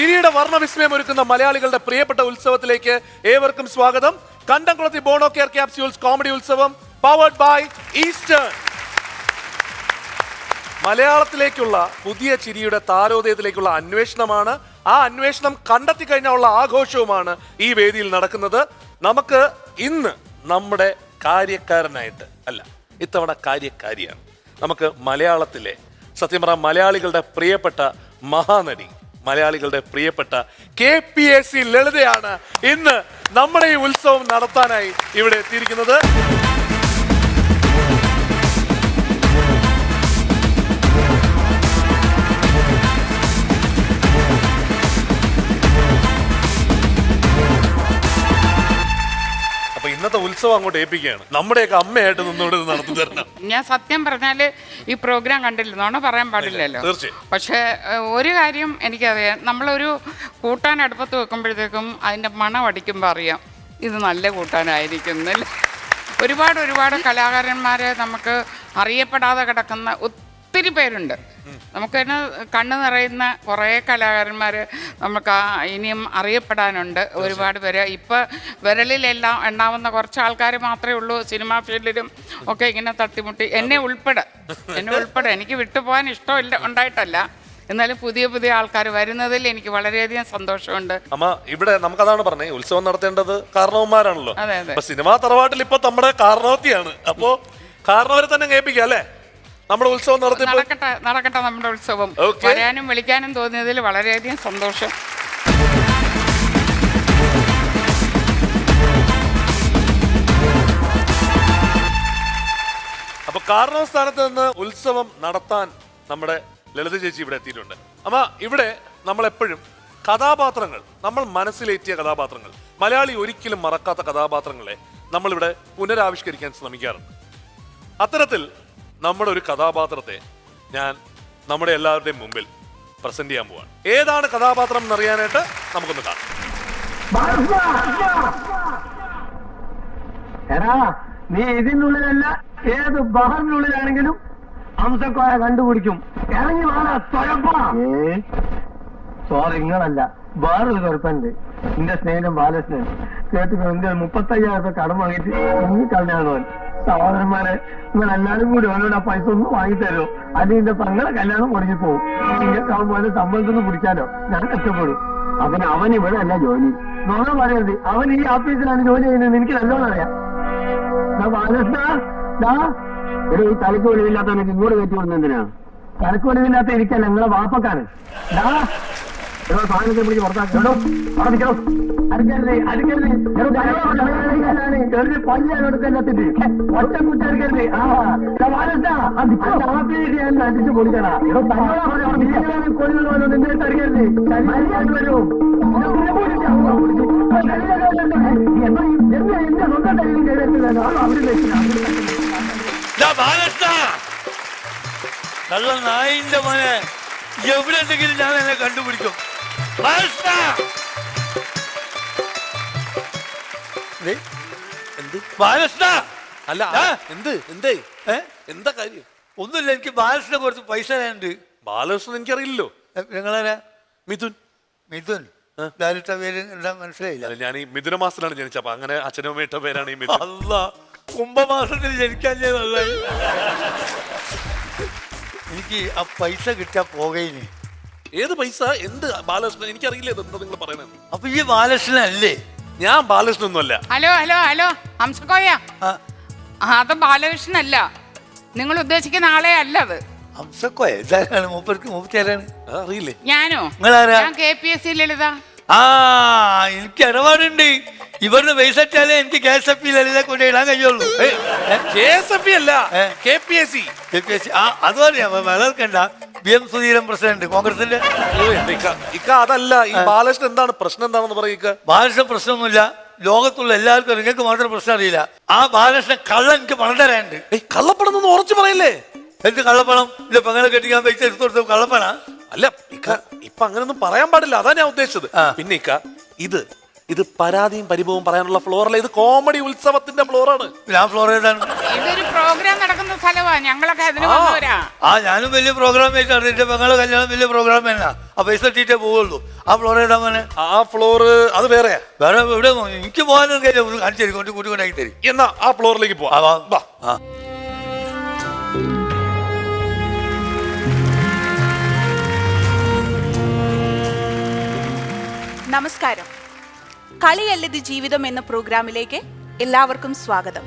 ചിരിയുടെ വർണ്ണവിസ്മയം ഒരുക്കുന്ന മലയാളികളുടെ പ്രിയപ്പെട്ട ഉത്സവത്തിലേക്ക് ഏവർക്കും സ്വാഗതം. കണ്ടംകുളത്തി ബോണോ care capsules comedy Utsavam powered by eastern. മലയാളത്തിലേക്കുള്ള പുതിയ ചിരിയുടെ താരോദയത്തിലേക്കുള്ള അന്വേഷണമാണ്. ആ അന്വേഷണം കണ്ടെത്തി കഴിഞ്ഞുള്ള ആഘോഷവുമാണ് ഈ വേദിയിൽ നടക്കുന്നത്. നമുക്ക് ഇന്ന് നമ്മുടെ കാര്യക്കാരനായിട്ട് അല്ല, ഇത്തവണ കാര്യക്കാരിയാണ്. നമുക്ക് മലയാളത്തിലെ സത്യം പറഞ്ഞ മലയാളികളുടെ പ്രിയപ്പെട്ട മഹാനടി, മലയാളികളുടെ പ്രിയപ്പെട്ട KPAC ലളിതയാണ് ഇന്ന് നമ്മുടെ ഈ ഉത്സവം നടത്താനായി ഇവിടെ എത്തിയിരിക്കുന്നത്. ഇന്നത്തെ ഉത്സവം അങ്ങോട്ട് ഏൽപ്പിക്കുകയാണ്. നമ്മുടെയൊക്കെ അമ്മയായിട്ട് നിന്നോട് നടത്തി തരണം. ഞാൻ സത്യം പറഞ്ഞാല് ഈ പ്രോഗ്രാം കണ്ടില്ല, നോണ പറയാൻ പാടില്ലല്ലോ. പക്ഷെ ഒരു കാര്യം എനിക്കറിയാം, നമ്മളൊരു കൂട്ടാൻ അടുപ്പത്ത് വെക്കുമ്പോഴത്തേക്കും അതിന്റെ മണം അടിക്കുമ്പോൾ അറിയാം ഇത് നല്ല കൂട്ടാനായിരിക്കും. ഒരുപാട് കലാകാരന്മാരെ നമുക്ക് അറിയപ്പെടാതെ കിടക്കുന്ന ഒത്തിരി പേരുണ്ട്. നമുക്ക് തന്നെ കണ്ണു നിറയുന്ന കുറേ കലാകാരന്മാർ നമുക്ക് ഇനിയും അറിയപ്പെടാനുണ്ട്. ഒരുപാട് പേര് ഇപ്പം വിരലിലെല്ലാം എണ്ണാവുന്ന കുറച്ച് ആൾക്കാർ മാത്രമേ ഉള്ളൂ സിനിമാ ഫീൽഡിലും ഒക്കെ ഇങ്ങനെ തട്ടിമുട്ടി. എന്നെ ഉൾപ്പെടെ എനിക്ക് വിട്ടുപോകാൻ ഇഷ്ടമില്ല ഉണ്ടായിട്ടല്ല, എന്നാലും പുതിയ ആൾക്കാർ വരുന്നതിൽ എനിക്ക് വളരെയധികം സന്തോഷമുണ്ട്. അമ്മ, ഇവിടെ നമുക്കതാണ് പറഞ്ഞത്, ഉത്സവം നടത്തേണ്ടത് കാരണവന്മാരാണല്ലോ. അതെ. സിനിമാ തറവാട്ടിൽ ഇപ്പൊ നമ്മുടെ കാരണവത്തിയാണ്. അപ്പോ കാരണവരെ തന്നെ കേൾപ്പിക്കാം അല്ലേ? നമ്മുടെ ഉത്സവം നടക്കട്ടെ നമ്മുടെ ഉത്സവം. വരാനും വിളിക്കാനും തോന്നിയതിൽ വളരെയധികം സന്തോഷം. അപ്പൊ കാരണവ സ്ഥാനത്ത് നിന്ന് ഉത്സവം നടത്താൻ നമ്മുടെ ലളിത ചേച്ചി ഇവിടെ എത്തിയിട്ടുണ്ട്. അമ്മ, ഇവിടെ നമ്മളെപ്പോഴും കഥാപാത്രങ്ങൾ, നമ്മൾ മനസ്സിലേറ്റിയ കഥാപാത്രങ്ങൾ, മലയാളി ഒരിക്കലും മറക്കാത്ത കഥാപാത്രങ്ങളെ നമ്മളിവിടെ പുനരാവിഷ്കരിക്കാൻ ശ്രമിക്കാറുണ്ട്. അത്തരത്തിൽ നമ്മുടെ ഒരു കഥാപാത്രത്തെ ഞാൻ നമ്മുടെ എല്ലാവരുടെയും മുമ്പിൽ പ്രസന്റ് ചെയ്യാൻ പോവാണ്. ഏതാണ് കഥാപാത്രം എന്നറിയാനായിട്ട് നമുക്കൊന്ന് കാണാം. എടാ, നീ ഇതിനുള്ളിലല്ല, ഏത് ബഹറിനുള്ളിലാണെങ്കിലും അംസക്കോയ കണ്ടുപിടിക്കും. ഇറങ്ങി വാടാ തൊഴപ്പാ. സോറി, നിങ്ങളല്ല, വേറൊരു കുഴപ്പമുണ്ട്. എന്റെ സ്നേഹിതൻ ബാലകൃഷ്ണൻ കേട്ടിട്ട് എന്റെ 35,000 കടം വാങ്ങിയിട്ട് മുങ്ങിക്കളഞ്ഞാണോ സഹോദരന്മാരെ. നിങ്ങളെല്ലാരും കൂടി അവനോട് ആ പൈസ ഒന്ന് വാങ്ങിത്തരോ, അല്ലെങ്കിൽ എന്റെ പെങ്ങളെ കല്യാണം മുടങ്ങി പോകും. നിങ്ങൾക്ക് അവൻ പോലെ സമ്പളത്തൊന്ന് പിടിച്ചാലോ, ഞാൻ കഷ്ടപ്പെടും. അതിന് അവൻ ഇവിടെ അല്ല ജോലി. നോണ പറയരുത്, അവൻ ഈ ഓഫീസിലാണ് ജോലി ചെയ്യുന്നത്, എനിക്ക് നല്ലോണം അറിയാം. ബാലകൃഷ്ണ, ഈ തലയ്ക്ക് ഒഴിവില്ലാത്തവനക്ക് ഇങ്ങോട്ട് കയറ്റി കൊടുക്കുന്നതിനാ? തലയ്ക്ക് ഒഴിവില്ലാത്ത എനിക്കല്ല, നിങ്ങളെ വാപ്പക്കാണ്. സാധനത്തെ പിടിച്ച് പുറത്താക്കണോ, അവിടെ നിൽക്കണോ, അടുക്കരുത് പല്ലാടുക്കല്ലാത്തിട്ട് ഒറ്റ കുറ്റടുക്കരുത്. അടിച്ചു കൊടുക്കണ കൊല്ലുന്നോ നിന്നെ തടുക്കരുത്. മര്യാദ വരും. എന്റെ സ്വന്തം തല്ലിൽ കേട്ടില്ല അവിടെ കള്ള നായിന്റെ മോനെ, എവിടെ എന്തെങ്കിലും ഞാൻ എന്നെ കണ്ടുപിടിക്കും. അല്ല, എന്താ കാര്യം? ഒന്നുമില്ല, എനിക്ക് ബാലകൃഷ്ണനെ കുറച്ച് പൈസ തരാനുണ്ട്. ബാലകൃഷ്ണൻ എനിക്കറിയില്ലല്ലോ. നിങ്ങളാരാ? മിഥുൻ. ഡയറക്ടർ പേര് എന്താ മനസ്സിലായില്ല. ഞാൻ ഈ മിഥുന മാസത്തിലാണ് ജനിച്ചത്, അപ്പൊ അങ്ങനെ അച്ഛനും അമ്മയിട്ട പേരാണ് ഈ മിഥുൻ. അല്ല, കുംഭമാസത്തിൽ ജനിക്കാൻ നന്നായി. എനിക്ക് ആ പൈസ കിട്ടാ പോകയില്ലേ. ഏത് പൈസ? എന്ത് ബാലകൃഷ്ണൻ? എനിക്കറിയില്ല എന്താ നിങ്ങൾ പറയുന്നത്. അപ്പൊ ഈ ബാലകൃഷ്ണനല്ലേ? ഞാൻ ബാലകൃഷ്ണനൊന്നുമല്ല. ഹലോ ഹംസക്കോയ, അത് ബാലകൃഷ്ണനല്ല. നിങ്ങൾ ഉദ്ദേശിക്കുന്ന ആളെ അല്ല അത്. ഹംസക്കോയ ഇതാരാണ്? മൂപ്പത്തിയാരാണ്? അറിയില്ലേ? ഞാനോ? ഞാൻ KPAC ലളിത. എനിക്ക് ഇടപാടുണ്ട്. ഇവരുടെ പൈസ ഇട്ടാലേ എനിക്ക് KSF ലളിത കൊണ്ട് ഇടാൻ കഴിയുള്ളൂ. KSF അല്ല, KPAC. അത് പറയാം, വളർക്കണ്ട. BM സുധീരൻ പ്രസിഡന്റ്, കോൺഗ്രസിന്റെ. അതല്ല, ഈ ബാലകൃഷ്ണൻ എന്താണ് പ്രശ്നം? എന്താണെന്ന് പറയുക. ബാലകൃഷ്ണൻ പ്രശ്നമൊന്നുമില്ല, ലോകത്തുള്ള എല്ലാവർക്കും. നിങ്ങൾക്ക് മാത്രം പ്രശ്നം അറിയില്ല. ആ ബാലകൃഷ്ണൻ കള്ളം എനിക്ക് പണം തരാനുണ്ട്. കള്ളപ്പണം ഉറച്ചു പറയില്ലേ? എന്ത് കള്ളപ്പണം? ഇല്ല, പെങ്ങളെ കെട്ടിക്കാൻ പൈസ എടുത്തു കൊടുത്ത കള്ളപ്പണ അല്ല. ഇപ്പൊ അങ്ങനൊന്നും പറയാൻ പാടില്ല, അതാ ഞാൻ ഉദ്ദേശിച്ചത്. പിന്നെ ഇത് പരാതിയും പരിഭവവും പറയാനുള്ള ഫ്ലോറല്ല, ഇത് കോമഡി ഉത്സവത്തിന്റെ ഫ്ലോറാണ്. ഞാൻ ഫ്ലോർ ഏതാണ്? ഇതൊരു പ്രോഗ്രാം നടക്കുന്ന സ്ഥലമാ, ഞങ്ങളൊക്കെ അതിന് വന്നവരാ. ഞാനും വലിയ പ്രോഗ്രാം ആയിട്ടാണ്. എന്റെ പെങ്ങളെ കല്യാണം വലിയ പ്രോഗ്രാം തന്നെ. ആ പൈസ ഇട്ടിട്ടേ പോവുള്ളൂ. ആ ഫ്ലോർ ഇടാൻ മോനെ. ആ ഫ്ലോർ അത് വേറെയാ. വേറെ എവിടെ എനിക്ക് പോകാനും കാര്യം കാണിച്ചു തരും, കൊണ്ട് കൂട്ടിക്കൊണ്ടാക്കി തരും. എന്നാ ആ ഫ്ലോറിലേക്ക് പോവാം. നമസ്കാരം. കളിയല്ലത് ജീവിതം എന്ന പ്രോഗ്രാമിലേക്ക് എല്ലാവർക്കും സ്വാഗതം.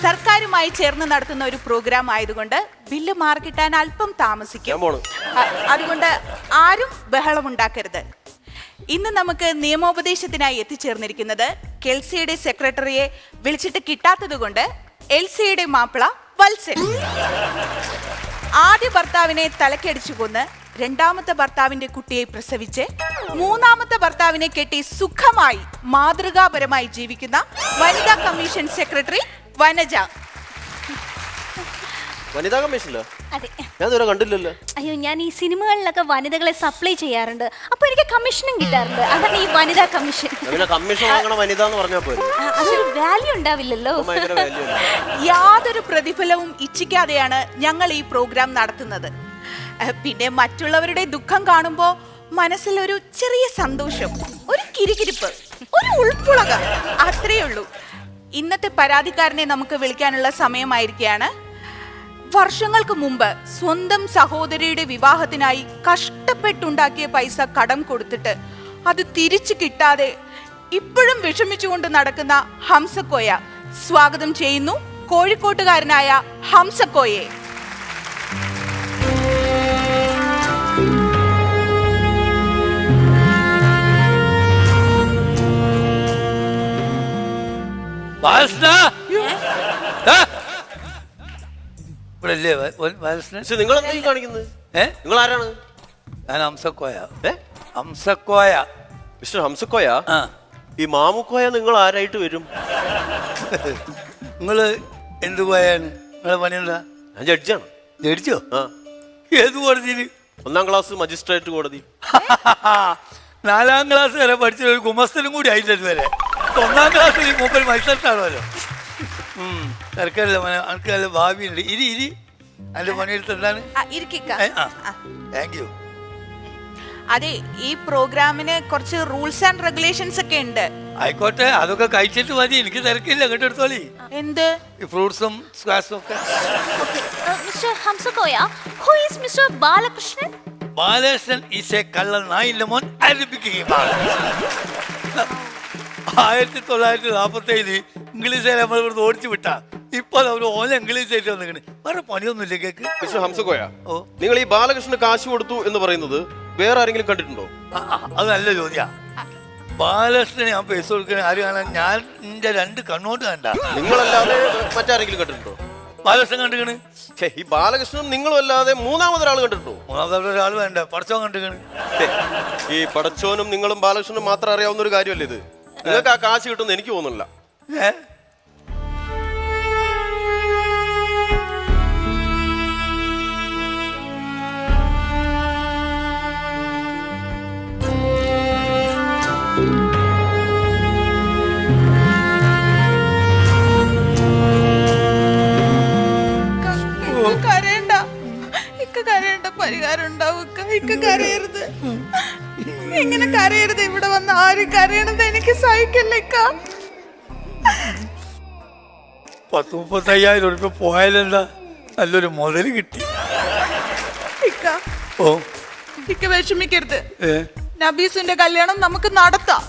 സർക്കാരുമായി ചേർന്ന് നടത്തുന്ന ഒരു പ്രോഗ്രാം ആയതുകൊണ്ട് ബില്ല് മാർക്കിട്ടാൻ അല്പം താമസിക്കും. അതുകൊണ്ട് ആരും ബഹളമുണ്ടാക്കരുത്. ഇന്ന് നമുക്ക് നിയമോപദേശത്തിനായി എത്തിച്ചേർന്നിരിക്കുന്നത് കെൽസിയുടെ സെക്രട്ടറിയെ വിളിച്ചിട്ട് കിട്ടാത്തത് കൊണ്ട് എൽസിയുടെ മാപ്പിള വത്സൻ. ആദ്യ ഭർത്താവിനെ തലക്കടിച്ചു കൊന്ന് രണ്ടാമത്തെ ഭർത്താവിന്റെ കുട്ടിയെ പ്രസവിച്ച് മൂന്നാമത്തെ ഭർത്താവിനെ കെട്ടി സുഖമായി മാതൃകാപരമായി ജീവിക്കുന്ന വനിതാ കമ്മീഷൻ സെക്രട്ടറി വനജ. വനിതാ കമ്മീഷനിലോ? അതെ. ഞാൻ ഇതുവരെ കണ്ടില്ലല്ലോ. അയ്യോ, ഞാൻ ഈ സിനിമകളിലൊക്കെ വനിതകളെ സപ്ലൈ ചെയ്യാറുണ്ട്, അപ്പൊ എനിക്ക് കമ്മീഷനും കിട്ടാറുണ്ട്. അതാണ് ഈ വനിതാ കമ്മീഷൻ. കമ്മീഷൻ വാങ്ങണ വനിത എന്ന് പറഞ്ഞാൽ അതൊരു വാല്യൂ ഉണ്ടാവില്ലല്ലോ. യാതൊരു പ്രതിഫലവും ഇച്ഛിക്കാതെയാണ് ഞങ്ങൾ ഈ പ്രോഗ്രാം നടത്തുന്നത്. പിന്നെ മറ്റുള്ളവരുടെ ദുഃഖം കാണുമ്പോ മനസ്സിൽ ഒരു ചെറിയ സന്തോഷം, ഒരു കിരികിരിപ്പ്, ഒരു ഉൾപ്പുളക, അത്രയേ ഉള്ളൂ. ഇന്നത്തെ പരാതിക്കാരനെ നമുക്ക് വിളിക്കാനുള്ള സമയമായിരിക്കുകയാണ്. വർഷങ്ങൾക്ക് മുമ്പ് സ്വന്തം സഹോദരിയുടെ വിവാഹത്തിനായി കഷ്ടപ്പെട്ടുണ്ടാക്കിയ പൈസ കടം കൊടുത്തിട്ട് അത് തിരിച്ചു കിട്ടാതെ ഇപ്പോഴും വിഷമിച്ചുകൊണ്ട് നടക്കുന്ന ഹംസക്കോയ സ്വാഗതം ചെയ്യുന്നു. കോഴിക്കോട്ടുകാരനായ ഹംസക്കോയെ. നിങ്ങൾ എന്താ കാണിക്കുന്നത്? നിങ്ങൾ ആരാണ്? ഞാൻ ഹംസക്കോയ. ഹംസക്കോയ. മിസ്റ്റർ ഹംസക്കോയ, ഈ മാമുക്കോയ നിങ്ങൾ ആരായിട്ട് വരും? നിങ്ങള് എന്ത് കോയാണ്? നിങ്ങളെ പണി എന്താ? ഞാൻ ജഡ്ജാണ്. ജഡ്ജോ? ഏത് കോടതിയില്? 1ാം ക്ലാസ് മജിസ്ട്രേറ്റ് കോടതി. 4ാം ക്ലാസ് വരെ പഠിച്ച ഒരു ഗുമസ്തനും കൂടി ആയിട്ടുണ്ട് വരെ. 1ാം ക്ലാസ്സിൽ ഈ മൂപ്പര് മത്സരത്താണല്ലോ. തിരക്കല്ല മോനെ, എനിക്ക് നല്ല ഭാവിയുണ്ട്. ഇരി അതിന്റെ പണിയെടുത്ത് എന്താണ്? Thank you. അതെ, ഈ പ്രോഗ്രാമിന് കുറച്ച് റൂൾസ് ആൻഡ് റെഗുലേഷൻസ് ഒക്കെ ഉണ്ട്. ആയിക്കോട്ടെ, അതൊക്കെ കഴിച്ചിട്ട് മതി. എനിക്ക് തിരക്കില്ല, കേട്ടെടുത്തോളി. എന്ത്? ഈ ഫ്രൂട്ട്സും സ്ക്വാഷും ഒക്കെ. Mister Hamsakoya, who is Mr. Balakrishnan? Balakrishnan is A കള്ളൻ നായിന്റെ മോൻ. 1947 ഇംഗ്ലീഷ് നമ്മൾ ഇവിടുന്ന് ഓടിച്ചു വിട്ടാ. ഇപ്പൊ അവര് ഓല ഇംഗ്ലീഷ് ആയിട്ട് വന്നിട്ട് വേറെ പണിയൊന്നുമില്ല. കേക്ക് മിസ്റ്റർ ഹംസക്കോയ, നിങ്ങൾ ഈ ബാലകൃഷ്ണന് കാശ് കൊടുത്തു എന്ന് പറയുന്നത് വേറെ ആരെങ്കിലും കണ്ടിട്ടുണ്ടോ? അത് നല്ല ചോദ്യാ. ബാലകൃഷ്ണന് ഞാൻ പൈസ കൊടുക്കണ ആര് കാണാൻ? ഞാൻ എന്റെ 2 കണ്ണോട്ട് കണ്ട. നിങ്ങളല്ലാതെ മറ്റാരെങ്കിലും കണ്ടിട്ടുണ്ടോ? ബാലകൃഷ്ണൻ കണ്ടിക്കണ്. ഈ ബാലകൃഷ്ണനും നിങ്ങളും അല്ലാതെ മൂന്നാമതൊരാൾ കണ്ടിട്ടുണ്ടോ? മൂന്നാമതൊരാൾ വേണ്ട, പടച്ചോൻ കണ്ടിക്കണ്. ഈ പടച്ചോനും നിങ്ങളും ബാലകൃഷ്ണനും മാത്രം അറിയാവുന്ന ഒരു കാര്യമല്ലേ ഇത്? നിങ്ങൾക്ക് ആ കാശ് കിട്ടുമെന്ന് എനിക്ക് തോന്നുന്നില്ല. കരയണ്ട, പരിഹാരം ഉണ്ടാവും. കരയരുത്, ഇങ്ങനെ കരയരുത്. ഇവിടെ വന്ന് ആരും കരയണത് എനിക്ക് സഹിക്കില്ലേക്ക. 30-35,000 രൂപ പോയാലെന്താ? നല്ലൊരു മുതല് കിട്ടി. വിഷമിക്കരുത്. നബീസിന്റെ കല്യാണം നമുക്ക് നടത്താം.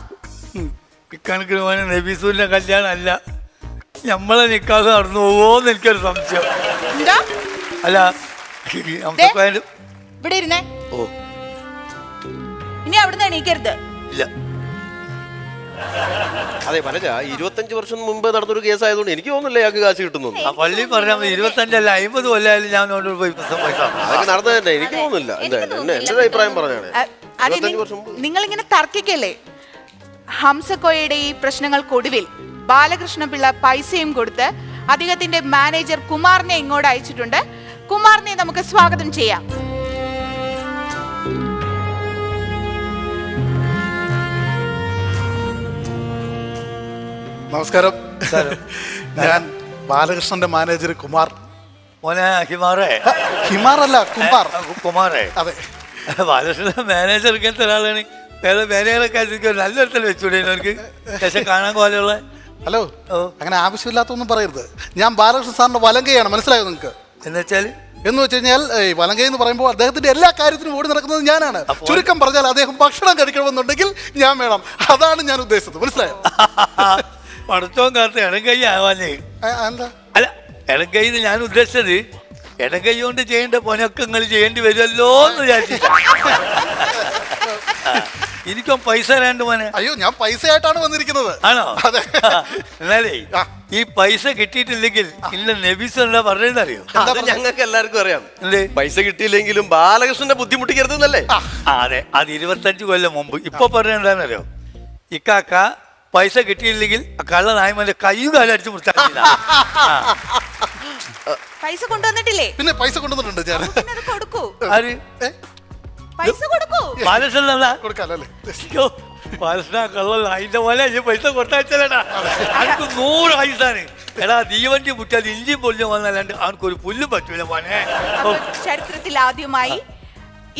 ഇക്കണക്കിന് പോയ നബീസുവിന്റെ കല്യാണം അല്ല, നമ്മളെ നിക്കാതെ നടന്നു പോവോന്ന് എനിക്കൊരു സംശയം. അല്ല, ഇവിടെ ഇരുന്നേ. ഇനി അവിടുന്ന് എണീക്കരുത്. ഇല്ല. അതെ പലജ, 25 വർഷം മുമ്പ് നടന്നൊരു കേസ് ആയതുകൊണ്ട് എനിക്ക് തോന്നുന്നില്ല ഇയാൾക്ക് കാശ് കിട്ടുന്നു. ആ പള്ളി പറഞ്ഞാൽ 25 അല്ല 50 കൊല്ലായാലും ഞാൻ പോയി പൈസ അതൊക്കെ നടന്നത് തന്നെ എനിക്ക് തോന്നുന്നില്ല. എന്തായാലും എന്റെ അഭിപ്രായം പറഞ്ഞാണ്. നിങ്ങളിങ്ങനെ തർക്കിക്കല്ലേ? ഹംസക്കോയയുടെ ഈ പ്രശ്നങ്ങൾക്കൊടുവിൽ ബാലകൃഷ്ണപിള്ള പൈസയും കൊടുത്ത് അദ്ദേഹത്തിന്റെ മാനേജർ കുമാറിനെ ഇങ്ങോട്ട് അയച്ചിട്ടുണ്ട്. കുമാറിനെ നമുക്ക് സ്വാഗതം ചെയ്യാം. നമസ്കാരം. ഞാൻ ബാലകൃഷ്ണന്റെ മാനേജർ കുമാർ. മോനെ ഹിമാറേ. ഹിമാറല്ല, കുമാർ. കുമാറേ. അതെ. ബാലകൃഷ്ണ മാനേജർ ഇങ്ങനത്തെ ഒരാളാണ്. വേറെ മാനേജറൊക്കെ നല്ലൊരുത്തൽ വെച്ചൂടെ അവർക്ക് പക്ഷെ കാണാൻ പോലെയുള്ള. ഹലോ, അങ്ങനെ ആവശ്യമില്ലാത്തൊന്നും പറയരുത്. ഞാൻ ബാലകൃഷ്ണൻ സാറിന്റെ വലങ്കയാണ്, മനസ്സിലായോ നിങ്ങൾക്ക്? എന്ന് വെച്ച് കഴിഞ്ഞാൽ വലങ്കை എന്ന് പറയുമ്പോൾ അദ്ദേഹത്തിന്റെ എല്ലാ കാര്യത്തിനും ഓടി നടക്കുന്നത് ഞാനാണ്. ചുരുക്കം പറഞ്ഞാൽ അദ്ദേഹം ഭക്ഷണം കഴിക്കണമെന്നുണ്ടെങ്കിൽ ഞാൻ വേണം. അതാണ് ഞാൻ ഉദ്ദേശിച്ചത്, മനസ്സിലായോ? പടത്തോം കാലത്ത് ഇടംകൈ ആവാനേ. എന്താ? അല്ല, ഇടംകൈ ഞാൻ ഉദ്ദേശിച്ചത് ഇടംകൈ കൊണ്ട് ചെയ്യേണ്ട പണിയൊക്കെ നിങ്ങൾ ചെയ്യേണ്ടി വരുമല്ലോ എന്ന് വിചാരിച്ചില്ല. എനിക്കും പൈസ തരാണ്ട് മോനെ. അയ്യോ, ഞാൻ പൈസ ആയിട്ടാണ് വന്നിരിക്കുന്നത്. ആണോ? അതെ. എന്നാലേ ഈ പൈസ കിട്ടിയിട്ടില്ലെങ്കിൽ ഇന്ന നബീസ് എന്താ പറയുന്നറിയോ? അത് ഞങ്ങൾക്ക് എല്ലാവർക്കും അറിയാം. പൈസ കിട്ടിയില്ലെങ്കിലും ബാലകൃഷ്ണന്റെ ബുദ്ധിമുട്ടിക്കരുത് എന്നല്ലേ? അതെ, അത് 25 കൊല്ലം മുമ്പ്. ഇപ്പൊ പറഞ്ഞ എന്താണെന്നറിയോ? ഇക്കാക്ക പൈസ കിട്ടിയില്ലെങ്കിൽ കള്ള നായ്മന്റെ കയ്യും കാലം അടിച്ചു മുറിച്ചാൽ പൈസ കൊണ്ടുവന്നിട്ടില്ലേ? പിന്നെ പൈസ കൊണ്ടുവന്നിട്ടുണ്ട് ഞാൻ. കൊടുക്കൂ. ആര്? പൈസ കൊടുക്കൂ. ബാലകൃഷ്ണൻ കൊടുക്കാല്ലേ? ബാലകൃഷ്ണ കള്ള നായിന്റെ പോലെ ഈ പൈസ കൊടുത്താച്ചല്ലേടാ. അവർക്ക് 100 ആയുസാണ്. എടാ, തീവണ്ടി മുറ്റാൽ ഇഞ്ചി പൊല്ലും വന്നല്ലാണ്ട് അവനക്കൊരു പുല്ലും പറ്റൂല മോനെ. ചരിത്രത്തിൽ ആദ്യമായി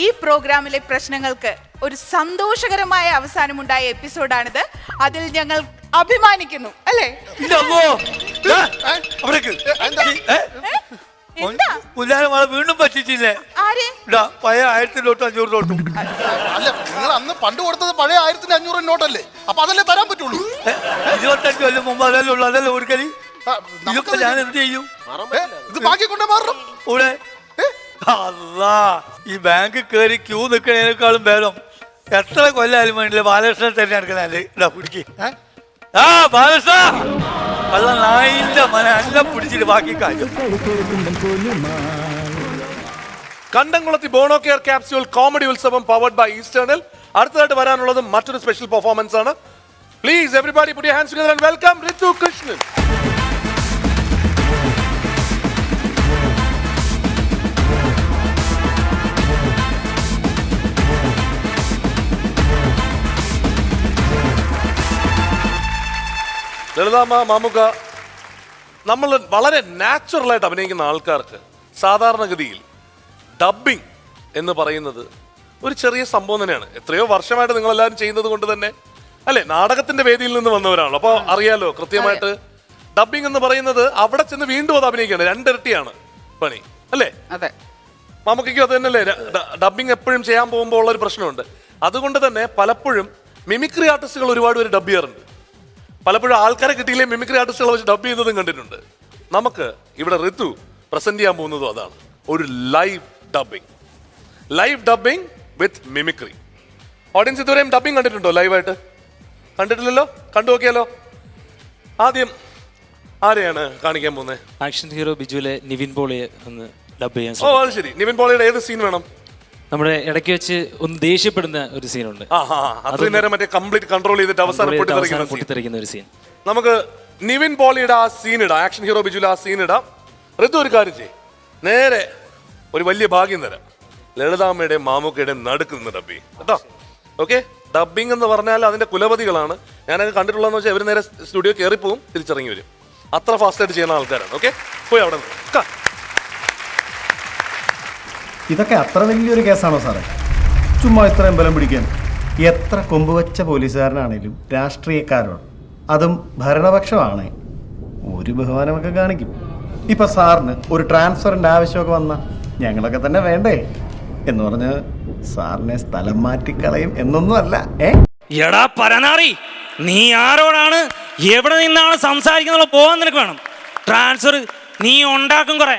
ഈ പ്രോഗ്രാമിലെ പ്രശ്നങ്ങൾക്ക് ഒരു സന്തോഷകരമായ അവസാനമുണ്ടായ എപ്പിസോഡാണിത്. അതിൽ ഞങ്ങൾ അഭിമാനിക്കുന്നു, അല്ലേ? വീണ്ടും പറ്റിച്ചില്ലേ? ആര്? പഴയ 1000 നോട്ടും 500 നോട്ടും. അല്ല, നിങ്ങൾ അന്ന് പണ്ട് കൊടുത്തത് പഴയ 1500 നോട്ടല്ലേ? അപ്പൊ അതല്ലേ തരാൻ പറ്റുള്ളൂ. 25 കൊല്ലം മുമ്പ് അതല്ലേ ഉള്ളു. അതല്ലേ ഒരുക്കലി. ഇതൊക്കെ ഞാൻ എന്ത് ചെയ്യും? ഇത് ബാക്കി കൊണ്ടേ മാറണം. ഇവിടെ അല്ലാ, ഈ ബാങ്ക് കയറി ക്യൂ നിൽക്കുന്നതിനേക്കാളും ഭേദം എത്ര കൊല്ലായാലും വേണ്ടില്ല ബാലകൃഷ്ണൻ തെരഞ്ഞെടുക്കണല്ലേ. ഇടാ പിടിക്ക്. ആ ബാലകൃഷ്ണ കള്ള നായിന്റെ മന എല്ലാം പിടിച്ചിട്ട് ബാക്കി കാര്യം. കണ്ടംകുളത്തി ബോണോ care capsule comedy Utsavam powered by Eastern. അടുത്തതായിട്ട് വരാനുള്ളത് മറ്റൊരു സ്പെഷ്യൽ പെർഫോമൻസ് ആണ്. Please everybody put your hands together and welcome Ritu Krishnan. Lalithamma, Mammukka, നമ്മൾ വളരെ നാച്ചുറലായിട്ട് അഭിനയിക്കുന്ന ആൾക്കാർക്ക് സാധാരണഗതിയിൽ ഡബ്ബിംഗ് എന്ന് പറയുന്നത് ഒരു ചെറിയ സംഭവം തന്നെയാണ്. എത്രയോ വർഷമായിട്ട് നിങ്ങൾ എല്ലാവരും ചെയ്യുന്നത് കൊണ്ട് തന്നെ അല്ലെ, നാടകത്തിന്റെ വേദിയിൽ നിന്ന് വന്നവരാണല്ലോ. അപ്പോൾ അറിയാലോ കൃത്യമായിട്ട് ഡബ്ബിംഗ് എന്ന് പറയുന്നത് അവിടെ ചെന്ന് വീണ്ടും അത് അഭിനയിക്കുകയാണ്. 2 ഇരട്ടിയാണ് പണി, അല്ലേ? അതെ. മാമുക്കും അത് തന്നെയല്ലേ? ഡബ്ബിംഗ് എപ്പോഴും ചെയ്യാൻ പോകുമ്പോൾ ഉള്ളൊരു പ്രശ്നമുണ്ട്. അതുകൊണ്ട് തന്നെ പലപ്പോഴും മിമിക്രി ആർട്ടിസ്റ്റുകൾ ഒരുപാട് പേര് ഡബ് ചെയ്യാറുണ്ട്. പലപ്പോഴും ആൾക്കാരെ കിട്ടിയില്ലേ മിമിക്രി ആർട്ടിസ്റ്റുകളെ വെച്ച് ഡബ് ചെയ്യുന്നതും കണ്ടിട്ടുണ്ട്. നമുക്ക് ഇവിടെ ഋതു പ്രസന്റ് ചെയ്യാൻ പോകുന്നതും അതാണ്, ഒരു ലൈവ് ഡബ്ബിംഗ് വിത്ത് മിമിക്രി. ഓഡിയൻസ് ഇതുവരെയും ഡബ്ബിംഗ് കണ്ടിട്ടുണ്ടോ? ലൈവായിട്ട് കണ്ടിട്ടില്ലല്ലോ? കണ്ടു നോക്കിയാലോ? ആദ്യം ആരെയാണ് കാണിക്കാൻ പോകുന്നത്? ആക്ഷൻ ഹീറോ ബിജുവിലെ നിവിൻ പോളിയെ ഒന്ന് ഡബ് ചെയ്യാൻ. ഓ, അത് ശരി. നിവിൻ പോളിയുടെ ഏത് സീൻ വേണം? നമ്മുടെ ഇടയ്ക്ക് വെച്ച് ഒന്ന് ദേഷ്യപ്പെടുന്ന ഒരു സീനുണ്ട്. അത്രയും നേരം മറ്റേ കംപ്ലീറ്റ് കൺട്രോൾ ചെയ്തിട്ട് അവസാനം പൊട്ടിത്തെറിക്കുന്ന ഒരു സീൻ. നമുക്ക് നിവിൻ പോളിയുടെ ആ സീൻ ഇടാം. ആക്ഷൻ ഹീറോ ബിജുവിലെ ആ സീൻ ഇടാം. ഋതു ഒരു കാര്യം ചെയ്യും, നേരെ ഒരു വലിയ ഭാഗ്യം തരാം. ലളിതാമ്മയുടെയും മാമുക്കയുടെയും നടുക്ക് നിന്ന് ഡബ് ചെയ്യും കേട്ടോ. ഓക്കെ? ഡബ്ബിംഗ് എന്ന് പറഞ്ഞാൽ അതിന്റെ കുലപതികളാണ്. ഞാനത് കണ്ടിട്ടുള്ളതെന്ന് വെച്ചാൽ ഇവർ നേരെ സ്റ്റുഡിയോ കയറി പോകും, തിരിച്ചിറങ്ങി വരും. അത്ര ഫാസ്റ്റായിട്ട് ചെയ്യുന്ന ആൾക്കാരാണ്. ഓക്കെ, പോയി അവിടെ നിന്ന്. ഇതൊക്കെ അത്ര വലിയൊരു കേസാണോ സാറേ? ചുമ്മാ ഇത്രയും ബലം പിടിക്കാൻ? എത്ര കൊമ്പുവച്ച പോലീസുകാരനാണേലും രാഷ്ട്രീയക്കാരോട്, അതും ഭരണപക്ഷമാണ്, ഒരു ബഹുമാനമൊക്കെ കാണിക്കും. ഇപ്പൊ സാറിന് ഒരു ട്രാൻസ്ഫറിന്റെ ആവശ്യമൊക്കെ വന്ന ഞങ്ങളൊക്കെ തന്നെ വേണ്ടേ എന്ന് പറഞ്ഞ് സാറിനെ സ്ഥലം മാറ്റിക്കളയും എന്നൊന്നും അല്ല. എടാ പരനാറി, നീ ആരോടാണ് എവിടെ നിന്നാണ് സംസാരിക്കുന്നത്? പോകാൻ നിനക്ക് വേണം. ട്രാൻസ്ഫർ നീ ഉണ്ടാക്കും കുറെ.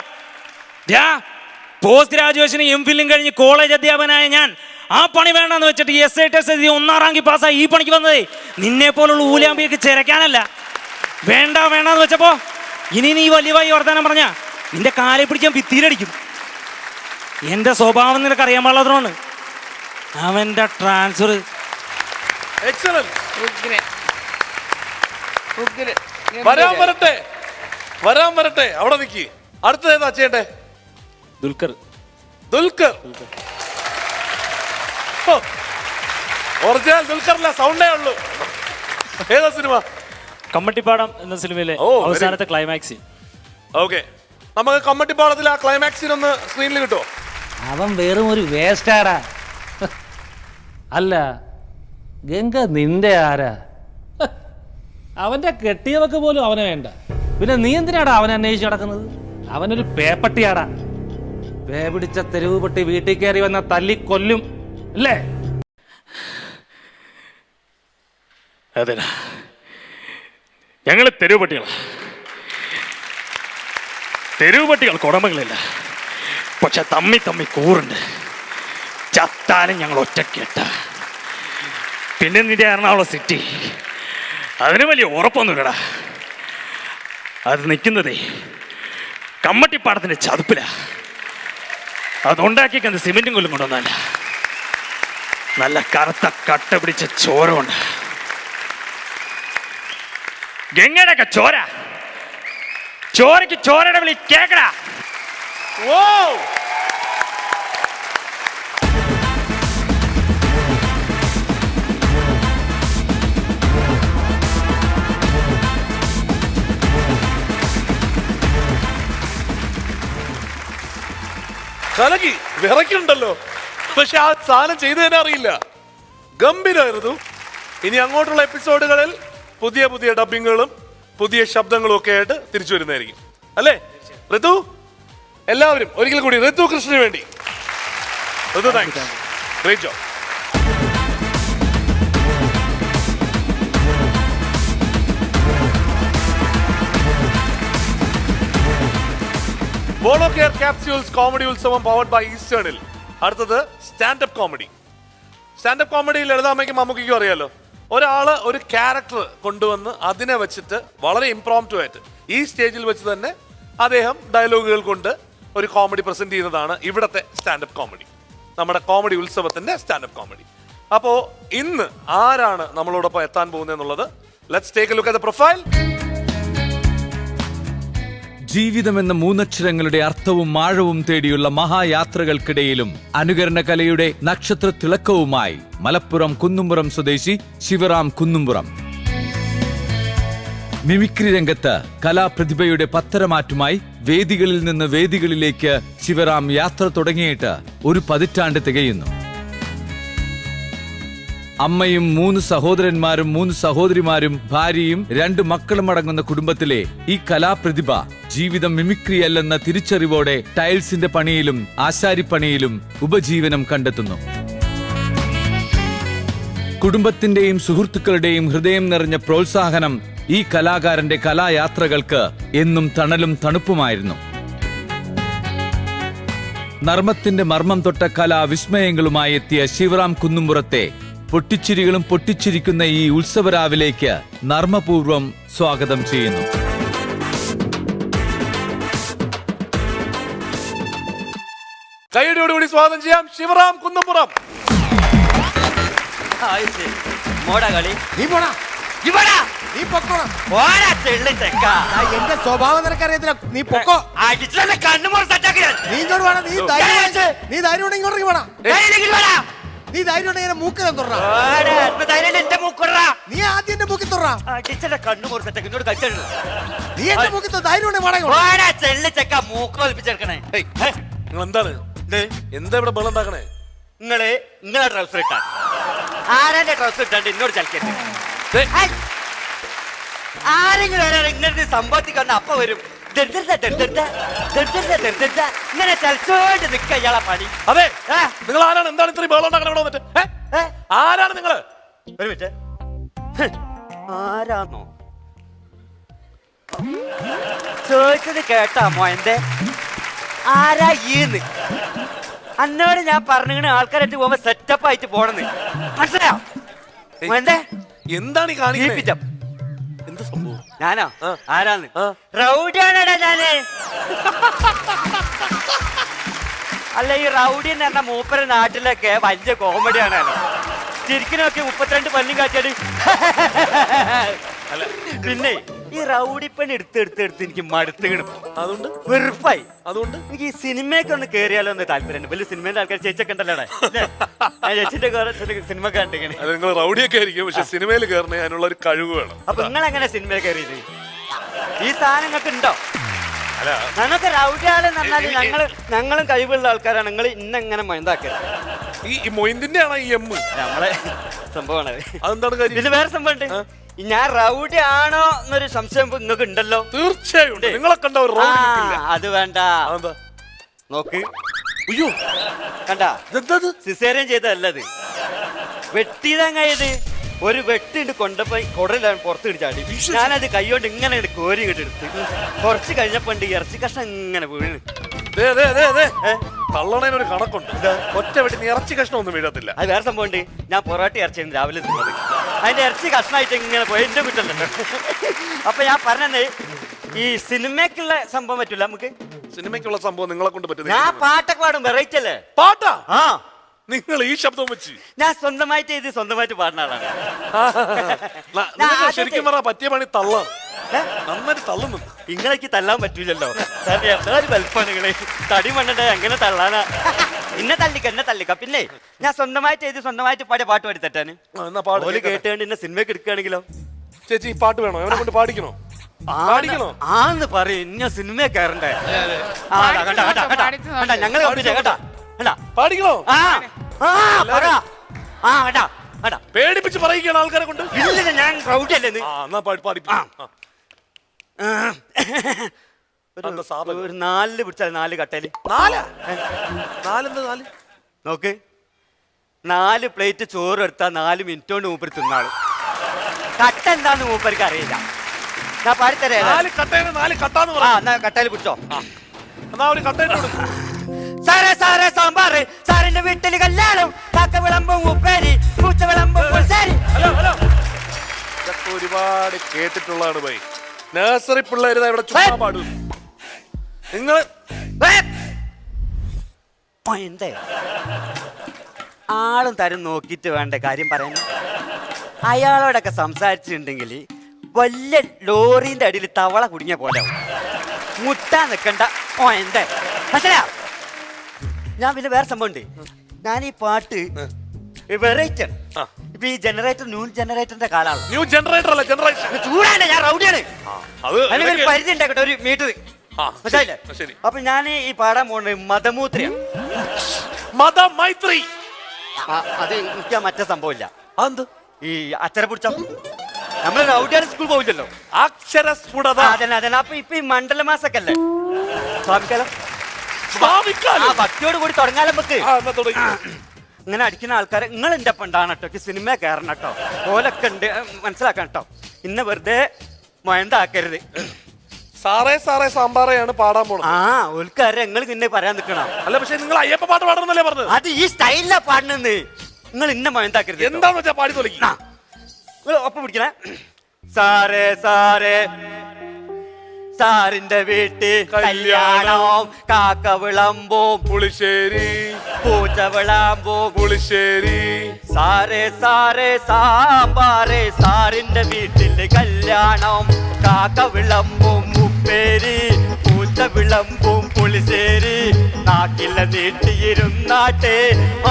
പോസ്റ്റ് ഗ്രാജുവേഷന് എംഫിലും കഴിഞ്ഞ് കോളേജ് അധ്യാപകനായ ഞാൻ ആ പണി വേണ്ടെന്ന് വെച്ചിട്ട് SI ടെസ്റ്റ് 1ാം റാങ്കിൽ പാസ്സായി ഈ പണിക്ക് വന്നതേ നിന്നെ പോലുള്ള ഊലാമ്പിയൊക്കെ ചിരക്കാനല്ല. വേണ്ടെന്ന് വെച്ചപ്പോ ഇനി നീ വലിയവായി വർത്താനം പറഞ്ഞാ നിന്റെ കാലെ പിടിക്കാൻ ഭിത്തിയിലടിക്കും. എന്റെ സ്വഭാവം നിനക്ക് അറിയാൻ പാടുള്ളതാണ്. അവന്റെ ട്രാൻസ്ഫർ വരാൻ വരട്ടെ. അവിടെ നിൽക്കി. അടുത്തത് ഏതാ ചെയ്യട്ടെ? ദുൽഖർ. ഒറിജിനൽ ദുൽഖറില്ല, സൗണ്ടേ ഉള്ളൂ. ഏതാ സിനിമ? കമ്മട്ടിപ്പാടം എന്ന സിനിമയിലെ ഓ, very അവസാനത്തെ ക്ലൈമാക്സ്. ഓക്കെ, നമുക്ക് കമ്മട്ടിപ്പാളത്തിൽ ആ ക്ലൈമാക്സിൽ ഒന്ന് സ്ക്രീനിൽ കിട്ടുമോ? അവൻ വെറും ഒരു വേസ്റ്റാടാ. അല്ല, ഗംഗ നിന്റെ ആരാ? അവന്റെ കെട്ടിയവക്ക് പോലും അവനെ വേണ്ട. പിന്നെ നീ എന്തിനാടാ അവനെ അന്വേഷിച്ച് നടക്കുന്നത്? അവനൊരു പേപ്പട്ടിയാടാ. പേ പിടിച്ച തെരുവ് പട്ടി വീട്ടിൽ കയറി വന്ന തല്ലി കൊല്ലും അല്ലേ? അതെ, ഞങ്ങൾ തെരുവ് പട്ടികളാ. തെരുവ് പട്ടികൾക്ക് ഉടമകളില്ല, പക്ഷെ തമ്മി തമ്മി കൂറുണ്ട്. ചത്താലും ഞങ്ങൾ ഒറ്റക്കെട്ട. പിന്നെ നിന്റെ എറണാകുളം സിറ്റി, അതിന് വലിയ ഉറപ്പൊന്നുമില്ലടാ. അത് നിൽക്കുന്നതേ കമ്മട്ടിപ്പാടത്തിന്റെ ചതുപ്പിലാ. അതുണ്ടാക്കിക്കുന്ന സിമെന്റും കൊല്ലും കൊണ്ടൊന്നല്ല, നല്ല കറുത്ത കട്ട പിടിച്ച ചോര കൊണ്ട്. ഗംഗയുടെ ഒക്കെ ചോര, ചോരയ്ക്ക് ചോരയുടെ വിളി കേക്കടാ. ഓ, കലകി വിറയ്ക്കുണ്ടല്ലോ, പക്ഷെ ആ സാധനം ചെയ്തതിനെ അറിയില്ല. ഗംഭീരമായിരുന്നു. ഇനി അങ്ങോട്ടുള്ള എപ്പിസോഡുകളിൽ പുതിയ പുതിയ ഡബിങ്ങുകളും പുതിയ ശബ്ദങ്ങളും ഒക്കെ ആയിട്ട് തിരിച്ചു വരുന്നതായിരിക്കും അല്ലേ ഋതു? എല്ലാവരും ഒരിക്കൽ കൂടി ഋതു കൃഷ്ണന് വേണ്ടി. Ritu, thanks, great job. ബോളോ care capsules comedy Utsavam powered by ഈസ്റ്റേണിൽ അടുത്തത് സ്റ്റാൻഡപ്പ് കോമഡി. സ്റ്റാൻഡപ്പ് കോമഡി ലളിതാമ്മയ്ക്കും മമ്മൂക്കും അറിയാലോ. ഒരാള് ഒരു ക്യാരക്ടർ കൊണ്ടുവന്ന് അതിനെ വെച്ചിട്ട് വളരെ ഇംപ്രോംപ്റ്റു ആയിട്ട് ഈ സ്റ്റേജിൽ വെച്ച് തന്നെ അദ്ദേഹം ഡയലോഗുകൾ കൊണ്ട് ഒരു കോമഡി പ്രസന്റ് ചെയ്യുന്നതാണ് ഇവിടത്തെ സ്റ്റാൻഡപ്പ് കോമഡി, നമ്മുടെ കോമഡി ഉത്സവത്തിന്റെ സ്റ്റാൻഡപ്പ് കോമഡി. അപ്പോ ഇന്ന് ആരാണ് നമ്മളോടൊപ്പം എത്താൻ പോകുന്നതെന്നുള്ളത് let's take a look at the profile. ജീവിതമെന്ന മൂന്നക്ഷരങ്ങളുടെ അർത്ഥവും ആഴവും തേടിയുള്ള മഹായാത്രകൾക്കിടയിലും അനുകരണ കലയുടെ നക്ഷത്ര തിളക്കവുമായി മലപ്പുറം കുന്നുംപുറം സ്വദേശി ശിവറാം കുന്നുംപുറം. മിമിക്രി രംഗത്ത് കലാപ്രതിഭയുടെ പത്തരമാറ്റുമായി വേദികളിൽ നിന്ന് വേദികളിലേക്ക് ശിവറാം യാത്ര തുടങ്ങിയിട്ട് ഒരു പതിറ്റാണ്ട് തികയുന്നു. അമ്മയും 3 സഹോദരന്മാരും 3 സഹോദരിമാരും ഭാര്യയും 2 മക്കളും അടങ്ങുന്ന കുടുംബത്തിലെ ഈ കലാപ്രതിഭ ജീവിതം മിമിക്രിയല്ലെന്ന തിരിച്ചറിവോടെ ടൈൽസിന്റെ പണിയിലും ആശാരിപ്പണിയിലും ഉപജീവനം കണ്ടെത്തുന്നു. കുടുംബത്തിന്റെയും സുഹൃത്തുക്കളുടെയും ഹൃദയം നിറഞ്ഞ പ്രോത്സാഹനം ഈ കലാകാരന്റെ കലായാത്രകൾക്ക് എന്നും തണലും തണുപ്പുമായിരുന്നു. നർമ്മത്തിന്റെ മർമ്മം തൊട്ട കലാവിസ്മയങ്ങളുമായി എത്തിയ ശിവറാം കുന്നുംപുറത്തെ പൊട്ടിച്ചിരികളും പൊട്ടിച്ചിരിക്കുന്ന ഈ ഉത്സവരാവിലേക്ക് നർമ്മപൂർവം സ്വാഗതം ചെയ്യുന്നു. കൈയടിയോടുകൂടി സ്വാഗതം ചെയ്യാം ശിവറാം കുന്നുംപുറം. എന്റെ സ്വഭാവം നിനക്കറിയത്തില്ല, നീ പൊക്കോ. നീ ധൈര്യം ഇങ്ങോട്ടേക്ക് വേണം. നീ ധൈര്യം ഉണ്ടെങ്കിൽ മൂക്ക് തുറ. നീ ആദ്യം എന്റെ മൂക്കി തുറ. നീ എന്റെ മൂക്കി ധൈര്യം നിങ്ങൾ എന്താണ് എന്താ ഇവിടെ ബഹളം ഉണ്ടാക്കണേ? നിങ്ങളെ ട്രൗസർ ഇട്ടാ ആരാന്റെ ട്രൗസർ ഇട്ടാണ്ട് എന്നോട് ചലിക്കരുത്. ആരെങ്കിലും ഇങ്ങനെ സംഭവത്തിൽ അപ്പ വരും ഇങ്ങനെ ചലിച്ചോണ്ട് നിക്ക ഇയാളെ പണി. അതെ, നിങ്ങൾ ആരാണ്? എന്താണ് ഇത്രയും ബഹളം ഉണ്ടാക്കണേ? ഇവിടെ വന്നിട്ട് ആരാണ് നിങ്ങള്? ഒരു മിനിറ്റ്, ആരാന്നോ ചോദിച്ചത് കേട്ടാമോ? എന്റെ ആരാ ഈന്ന് അന്നോട് ഞാൻ പറഞ്ഞിങ്ങനെ ആൾക്കാരായിട്ട് പോകുമ്പോ സെറ്റപ്പ് ആയിട്ട് പോണെന്ന് മനസ്സിലായോ? എന്താണ് ഈ കാണിപ്പിച്ച? എന്ത് സംഭവം? ഞാനോ? ആരാന്ന്? റൗഡിയാണടാ ഞാന്. അല്ല, ഈ റൗഡി എന്ന് പറഞ്ഞ മൂപ്പര നാട്ടിലൊക്കെ വലിയ കോമഡിയാണല്ലോ. ശരിക്കിനൊക്കെ 32 പല്ലും കാറ്റാട്. പിന്നെ ഈ റൗഡിപ്പണി എടുത്ത് എനിക്ക് മടുത്തുകിടും. അതുകൊണ്ട് വെറുപ്പായി. അതുകൊണ്ട് എനിക്ക് ഈ സിനിമയൊക്കെ ഒന്ന് കേറിയാലോ എന്ന് താല്പര്യമുണ്ട്. വലിയ സിനിമേന്റെ ആൾക്കാർ ചേച്ചൊക്കെ ഉണ്ടല്ലോ. ചേച്ചിന്റെ സിനിമ കണ്ടിങ്ങനെ. അത് നിങ്ങൾ റൗഡിയൊക്കെ ആയിരിക്കും, പക്ഷെ സിനിമയിൽ കയറണേ അതിനുള്ള ഒരു കഴിവ് വേണം. അപ്പൊ നിങ്ങൾ എങ്ങനെ സിനിമയിൽ കയറിയത്? ഈ സാധനങ്ങൾക്ക് ഉണ്ടോ? ഞങ്ങൾക്ക് റൗഡിയാള് നന്നാല് ഞങ്ങളും കഴിവുള്ള ആൾക്കാരാണ്. നിങ്ങൾ ഇന്നെങ്ങനെ മൈന്താക്കരുത്. ഈ മൊയിന്തിന്റെ ആണോ ഈ എം? നമ്മളെ സംഭവമാണ്. അതെന്താണ് കാര്യം? ഇത് വേറെ സംഭവം ഉണ്ട്. ഞാൻ റൗഡി ആണോ എന്നൊരു സംശയം നിങ്ങൾക്ക് ഉണ്ടല്ലോ. തീർച്ചയായും നിങ്ങളെ കണ്ട ഒരു റൗഡി കിട്ടില്ല. അത് വേണ്ട. അതെന്താ? നോക്ക്. അയ്യോ കണ്ടാ, ഇതെന്താ സിസേറിയൻ ചെയ്തല്ലത്, വെട്ടിയതങ്ങായത്. ഒരു വെട്ടിണ്ട് കൊണ്ടപ്പോ കുടലാണ് പുറത്ത് ഇടിച്ചാടി. ഞാനത് കൈകൊണ്ട് ഇങ്ങനെ കോരി ഇങ്ങോട്ട് എടുത്ത് കുറച്ച് കഴിഞ്ഞപ്പോ ഇറച്ചി കഷ്ണം ഇങ്ങനെ വീണ്. തള്ളണേനൊരു കണക്കുണ്ട്. ഒറ്റ വെട്ടി ഇറച്ചി കഷ്ണം ഒന്നും വീഴത്തില്ല. അത് വേറെ സംഭവം ഉണ്ട്. ഞാൻ പൊറോട്ട ഇറച്ചിയായിരുന്നു രാവിലെ തിന്നത്. അതിന്റെ ഇറച്ചി കഷ്ണമായിട്ട് ഇങ്ങനെ പോയി. എന്റെ കുറ്റല്ലോ. അപ്പൊ ഞാൻ പറഞ്ഞത് ഈ സിനിമയ്ക്കുള്ള സംഭവം പറ്റൂല നമുക്ക്. സിനിമയ്ക്കുള്ള സംഭവം നിങ്ങളെ കൊണ്ട് പറ്റും. ഞാൻ പാട്ടൊക്കെ പാടും. വെറൈറ്റി അല്ലേ പാട്ടാ? ആ, നിങ്ങൾ ഈ ശബ്ദം വെച്ച്. ഞാൻ സ്വന്തമായിട്ട് ഇത് സ്വന്തമായിട്ട് പാടുന്ന ആളാണ്. ശരിക്കും പറഞ്ഞാൽ പറ്റിയ പണി തള്ളാണ്. നന്നായിട്ട് തള്ളുന്നു. നിങ്ങളേക്ക് തല്ലാൻ പറ്റൂലല്ലോ. വലുപ്പാണ് നിങ്ങളെ. തടി മണ്ണണ്ടേ എങ്ങനെ തള്ളാനാ? എന്നെ തള്ളിക്ക. പിന്നെ ഞാൻ സ്വന്തമായിട്ട് ഇത് സ്വന്തമായിട്ട് പാടിയ പാട്ട് പാടി തട്ടാന് കേട്ടുകൊണ്ട് എന്നെ സിനിമയ്ക്ക് എടുക്കുകയാണെങ്കിലോ? ചേച്ചി ഈ പാട്ട് വേണോ? അവനെ കൊണ്ട് പാടിക്കണോ? പാടിക്കണോ ആന്ന് പറയും. ഞാൻ സിനിമയെ കയറണ്ടേ? ഞങ്ങൾ പാടിക്കണോ? പേടിപ്പിച്ച് പറയിക്കാണ് ആൾക്കാരെ കൊണ്ട്. ഇല്ല, ഞാൻ റൗഡിയല്ലേ. ഒരു 4 പിടിച്ചാൽ 4 കട്ടല്. നോക്ക്, 4 പ്ലേറ്റ് ചോറ് എടുത്താൽ 4 മിനിറ്റ് കൊണ്ട് മൂപ്പര് തിന്നാള്. കട്ട എന്താന്ന് മൂപ്പർക്ക് അറിയില്ല. ഞാൻ പാടിത്തരാം. കട്ടയിൽ പിടിച്ചോ. സാറേ സാറേ സാമ്പാറ്, സാറിന്റെ വീട്ടില് കല്യാണം, കാക്ക വിളമ്പും ഉപ്പേരി, പൂച്ച വിളമ്പും പുൽസാരി. ഇതൊക്കെ ഒരുപാട് കേട്ടിട്ടുള്ളതാണ് ബൈ. നഴ്സറി പിള്ളേര് ഇവിടെ ചുമ്മാ പാടും. നിങ്ങൾ എന്തേ ആളും തരം നോക്കിയിട്ട് വേണ്ട കാര്യം പറയാൻ. അയാളോടൊക്കെ സംസാരിച്ചിട്ടുണ്ടെങ്കിൽ വലിയ ലോറിന്റെ അടിയിൽ തവള കുടുങ്ങിയ പോലെ മുട്ടാ നിക്കണ്ട. എന്തേ മനസ്സിലാ? ഞാൻ പിന്നെ വേറെ സംഭവം ഉണ്ട്. ഞാൻ ഈ പാട്ട് വെറൈറ്റി. ഇപ്പൊ ഈ ജനറേറ്റർ ന്യൂ ജനറേറ്ററിന്റെ കാലാണ്. ന്യൂ ജനറേറ്റർ അല്ല, ജനറേഷൻ. ചൂടാണ്. ഞാൻ റൗഡിയാണ്. അതിനൊരു പരിധി ഉണ്ടാക്കട്ടെ, ഒരു മീറ്റർ. അപ്പൊ ഞാൻ ഈ പാടാൻ പോകുന്നത് മതമൂത്രയാണ്. മതമൈത്രി. അത് എനിക്ക് മറ്റേ സംഭവമില്ല. ഈ അച്ചര പിടിച്ച നമ്മള് റൗഡിയാണ്. സ്കൂൾ പോവില്ലല്ലോ. അക്ഷരസ്ഫുടത. അതന്നെ. അപ്പൊ ഇപ്പൊ ഈ മണ്ഡലമാസൊക്കെ അല്ലേ? സ്വാമിക്കാലം. ഭക്തിയോട് കൂടി തുടങ്ങാലോ നമുക്ക്. ഇങ്ങനെ അടിക്കുന്ന ആൾക്കാരെ നിങ്ങൾ എന്റെ പണ്ടാണ് കേട്ടോ. സിനിമ കയറണം കേട്ടോ. ഓലൊക്കെ ഉണ്ട്, മനസ്സിലാക്കണം കേട്ടോ. ഇന്ന് വെറുതെ മൊയന്താക്കരുത്. സാറേ സാറേ സാമ്പാറയാണ് പാടാൻ പോണത്. ഓൽക്കാരെ നിങ്ങൾ പിന്നെ പറയാൻ നിൽക്കണം. അല്ല, പക്ഷെ നിങ്ങൾ അയ്യപ്പ പാട്ട് പാടണമെന്നല്ലേ പറഞ്ഞത്? അത് ഈ സ്റ്റൈലിലാ പാടുന്നെന്ന്. നിങ്ങൾ ഇന്ന മൊയന്താക്കരുത്. എന്താന്ന് വെച്ചാ പാടി തുടങ്ങി. ഒപ്പം പിടിക്കണേ. സാറേ സാറേ സാറിന്റെ വീട്ടിൽ കല്യാണം, കാക്ക വിളമ്പും പുളിശ്ശേരി, പൂച്ച വിളമ്പും പുളിശ്ശേരി. സാറേ സാറേ സാമ്പാറേ സാറിന്റെ വീട്ടിൽ കല്യാണം, കാക്ക വിളമ്പും ഉപ്പേരി, പൂച്ച വിളമ്പും പുളിശ്ശേരി. നാക്കില നീട്ടിയിരുന്നാട്ടെ